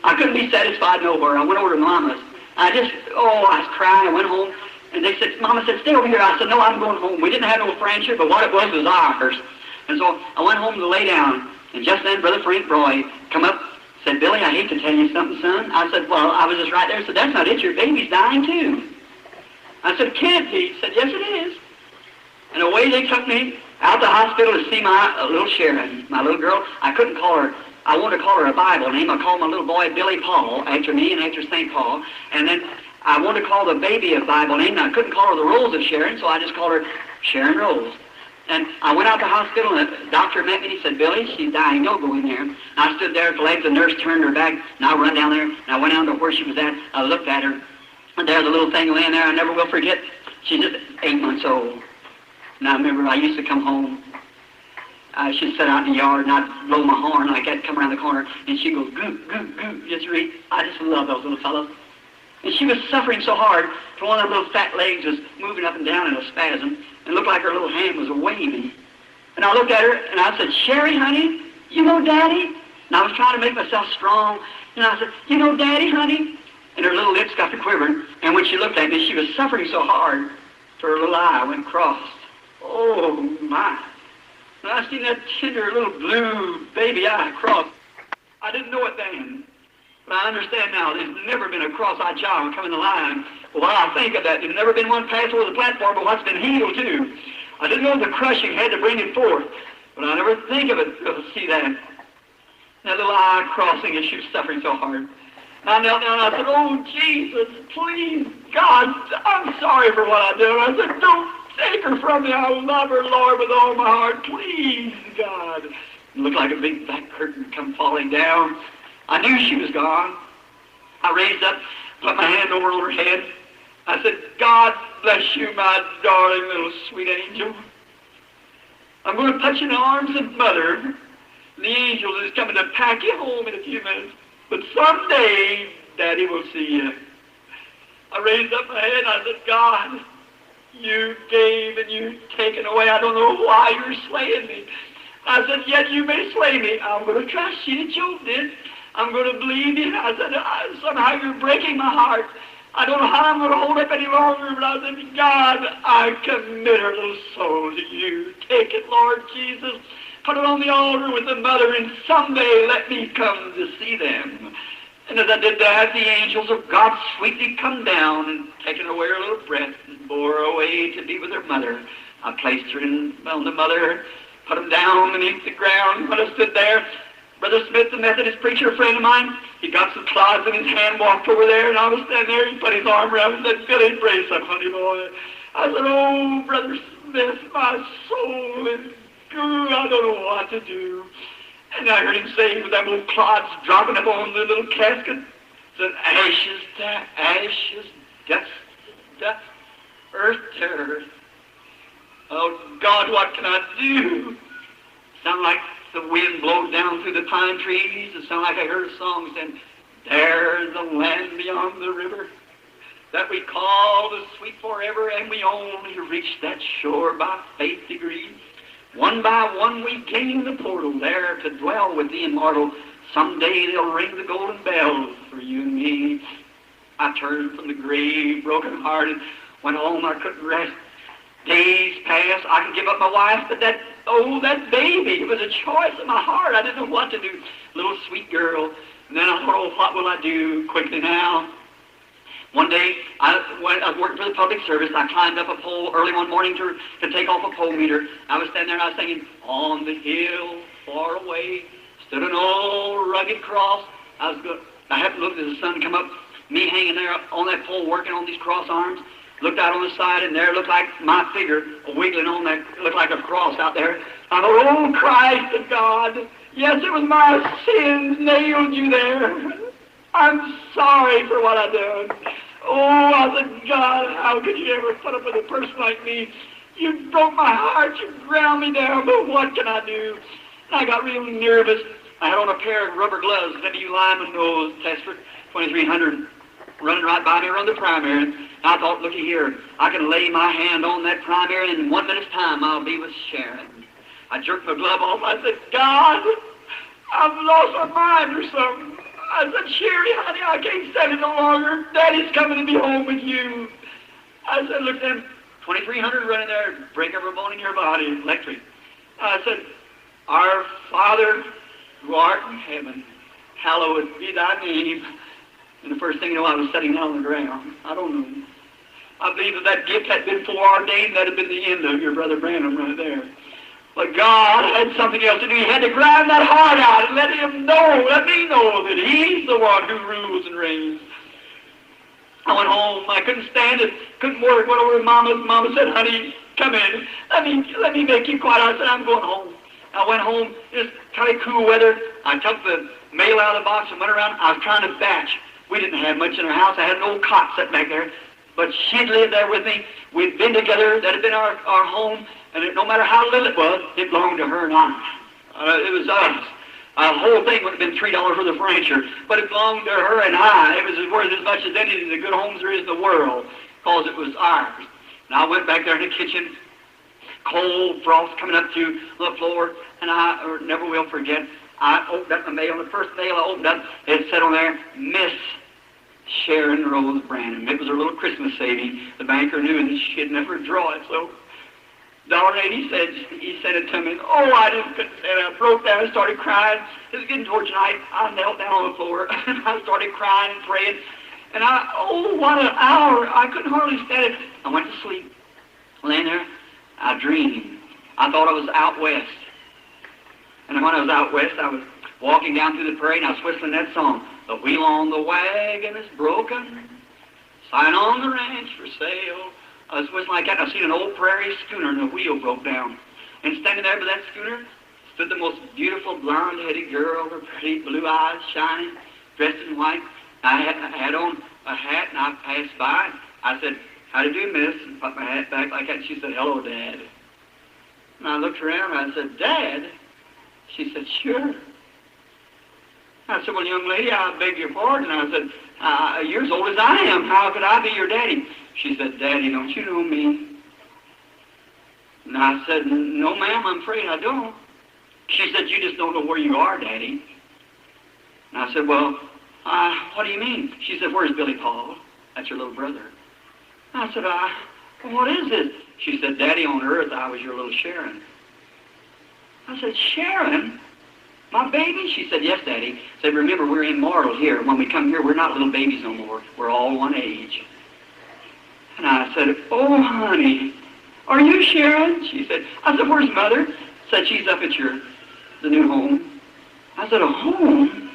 I couldn't be satisfied nowhere. I went over to Mama's. I was crying. I went home. And they said, Mama said, stay over here. I said, no, I'm going home. We didn't have no friendship, but what it was ours. And so I went home to lay down. And just then, Brother Frank Roy come up, said, Billy, I hate to tell you something, son. I said, well, I was just right there. He said, that's not it. Your baby's dying, too. I said, can't be. He said, yes, it is. And away they took me out the hospital to see my little Sharon, my little girl. I couldn't call her. I wanted to call her a Bible name. I called my little boy Billy Paul, after me and after St. Paul. And then I wanted to call the baby a Bible name, and I couldn't call her the Rose of Sharon, so I just called her Sharon Rose. And I went out to the hospital, and the doctor met me, and he said, Billy, she's dying. Don't go in there. And I stood there at the legs. The nurse turned her back, and I run down there, and I went down to where she was at. I looked at her, and there's a little thing laying there I never will forget. She's just 8 months old. And I remember I used to come home. She'd sit out in the yard, and I'd blow my horn like that, come around the corner, and she'd go, goo, goo, goo. I just love those little fellows. And she was suffering so hard, for one of her little fat legs was moving up and down in a spasm, and looked like her little hand was waving. And I looked at her, and I said, Sherry, honey, you know Daddy? And I was trying to make myself strong. And I said, you know Daddy, honey? and her little lips got to quivering. And when she looked at me, she was suffering so hard, so her little eye went crossed. Oh, my. When I seen that tender little blue baby eye cross, I didn't know it then. But I understand now, there's never been a cross-eyed child come in the line. Well, while I think of that, there's never been one passed over the platform, but what's been healed, too. I didn't know the crushing had to bring it forth, but I never think of it to see that. That little eye crossing as she was suffering so hard. I knelt down and I said, oh, Jesus, please, God, I'm sorry for what I did. I said, don't take her from me. I love her, Lord, with all my heart. Please, God. It looked like a big black curtain come falling down. I knew she was gone. I raised up, put my hand over on her head. I said, God bless you, my darling little sweet angel. I'm going to put you in the arms of Mother. The angel is coming to pack you home in a few minutes. But someday, Daddy will see you. I raised up my head and I said, God, you gave and you've taken away. I don't know why you're slaying me. I said, yet you may slay me. I'm going to trust you that you did. I'm going to believe you. I said, somehow you're breaking my heart. I don't know how I'm going to hold up any longer, but I said, God, I commit her little soul to you. Take it, Lord Jesus. Put it on the altar with the mother, and someday let me come to see them. And as I did that, the angels of God sweetly come down and taken away her little breath and bore her away to be with her mother. I placed her on the mother, put him down beneath the ground. When I stood there, Brother Smith, the Methodist preacher, a friend of mine, he got some clods in his hand, walked over there, and I was standing there. He put his arm around me and said, Billy, brace up, honey boy. I said, oh, Brother Smith, my soul is good. I don't know what to do. And I heard him say, with them little clods dropping up on the little casket, said, ashes to ashes, dust to dust, earth to earth. Oh, God, what can I do? Sound like the wind blows down through the pine trees. It sounded like I heard a song saying, there's a land beyond the river that we call the sweet forever, and we only reach that shore by faith degrees. One by one we gain the portal there to dwell with the immortal. Someday they'll ring the golden bells for you and me. I turned from the grave, broken-hearted, went home, I couldn't rest. Days passed, I could give up my wife, but that baby, it was a choice in my heart. I didn't know what to do. Little sweet girl. And then I thought, oh, what will I do quickly now? One day, I was working for the public service. I climbed up a pole early one morning to take off a pole meter. I was standing there and I was singing, on the hill far away stood an old rugged cross. I happened to look at the sun come up, me hanging there on that pole working on these cross arms. Looked out on the side, and there looked like my figure wiggling on that, looked like a cross out there. I thought, oh, Christ of God, yes, it was my sins nailed you there. I'm sorry for what I done. Oh, I said, God, how could you ever put up with a person like me? You broke my heart, you ground me down, but what can I do? And I got real nervous. I had on a pair of rubber gloves, maybe you linemen know, test for 2300, running right by me around the primary. I thought, looky here, I can lay my hand on that primary, and in 1 minute's time I'll be with Sharon. I jerked my glove off. I said, God, I've lost my mind or something. I said, Sherry, honey, I can't stand it no longer. Daddy's coming to be home with you. I said, look, then, 2300 running there, break every bone in your body, electric. I said, our Father who art in heaven, hallowed be thy name. And the first thing you know, I was sitting down on the ground. I don't know. I believe that gift had been foreordained. That had been the end of your brother Branham right there. But God had something else to do. He had to grind that heart out and let him know, let me know that he's the one who rules and reigns. I went home. I couldn't stand it. Couldn't work. Went over to Mama's. Mama said, honey, come in. Let me make you quiet. I said, I'm going home. I went home. It was kind of cool weather. I took the mail out of the box and went around. I was trying to batch. We didn't have much in our house. I had an old cot sitting back there. But she'd lived there with me. We'd been together. That had been our home. And no matter how little it was, it belonged to her and I. It was us. The whole thing would have been $3 for the furniture. But it belonged to her and I. It was worth as much as any of the good homes there is in the world. Because it was ours. And I went back there in the kitchen. Cold frost coming up to the floor. And I never will forget. I opened up the mail. The first mail I opened up, it said on there, Miss Sharon Rose Branham. It was her little Christmas saving. The banker knew that she'd never draw it, so $1.80, he said it to me. Oh, I just couldn't stand it. I broke down and started crying. It was getting towards night. I knelt down on the floor, and I started crying and praying. And what an hour. I couldn't hardly stand it. I went to sleep. Laying there, I dreamed. I thought I was out west. And when I was out west, I was walking down through the prairie, and I was whistling that song. The wheel on the wagon is broken. Sign on the ranch for sale. I was whistling like that, and I seen an old prairie schooner, and the wheel broke down. And standing there by that schooner stood the most beautiful blonde-headed girl, her pretty blue eyes shining, dressed in white. I had on a hat, and I passed by. I said, "How do you do, miss?" And put my hat back like that. And she said, "Hello, Dad." And I looked around, and I said, "Dad?" She said, "Sure." I said, "Well, young lady, I beg your pardon." I said, "You're as old as I am. How could I be your daddy?" She said, "Daddy, don't you know me?" And I said, "No, ma'am, I'm afraid I don't." She said, "You just don't know where you are, Daddy." And I said, "Well, what do you mean?" She said, "Where's Billy Paul?" That's your little brother. I said, "What is it?" She said, "Daddy, on earth, I was your little Sharon." I said, "Sharon? My baby?" She said, "Yes, Daddy." I said, "Remember, we're immortal here. When we come here, we're not little babies no more. We're all one age." And I said, "Oh, honey, are you Sharon?" She said, I said, "Where's Mother?" Said, "She's up at the new home." I said, "A home?"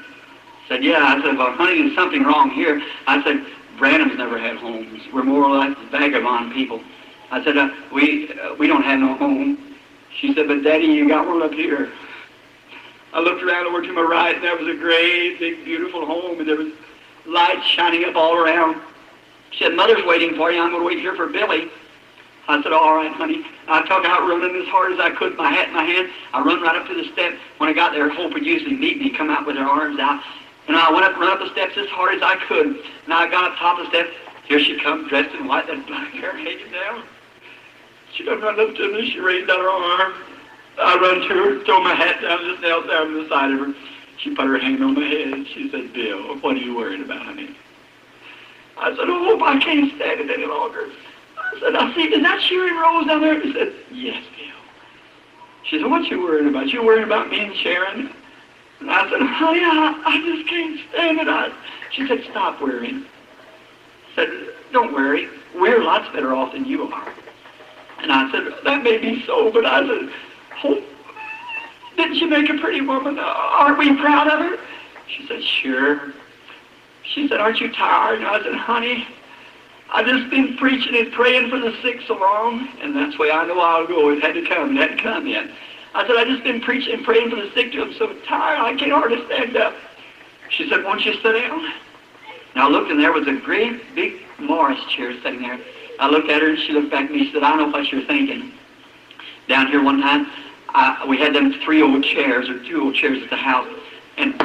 Said, "Yeah." I said, "Well, honey, there's something wrong here." I said, "Branham's never had homes. We're more like vagabond people." I said, we don't have no home." She said, "But Daddy, you got one up here." I looked around over to my right, and there was a great, big, beautiful home, and there was lights shining up all around. She said, "Mother's waiting for you. I'm going to wait here for Billy." I said, "All right, honey." I took out running as hard as I could, my hat in my hand. I run right up to the step. When I got there, Hope would usually meet me, come out with her arms out. And I went run up the steps as hard as I could. And I got up top of the steps. Here she come, dressed in white, that black hair hanging down. She come run up to me. She raised out her arm. I run to her, throw my hat down, just knelt down on the side of her. She put her hand on my head. She said, "Bill, what are you worried about, honey?" I said, "Oh, Hope, I can't stand it any longer." I said, "I see, is that Sharon Rose down there?" She said, "Yes, Bill." She said, "What you worrying about? You worrying about me and Sharon?" And I said, "Honey, I just can't stand it." She said, "Stop worrying." I said, "Don't worry. We're lots better off than you are." And I said, "That may be so," but I said, "Hope, didn't you make a pretty woman? Aren't we proud of her?" She said, "Sure." She said, "Aren't you tired?" And I said, "Honey, I've just been preaching and praying for the sick so long, and that's the way I know I'll go. It had to come. It hadn't come yet." I said, "I've just been preaching and praying for the sick till I'm so tired I can't hardly stand up." She said, "Won't you sit down?" And I looked, and there was a great big Morris chair sitting there. I looked at her, and she looked back at me. She said, "I know what you're thinking. Down here one time, we had them 3 old chairs or 2 old chairs at the house, and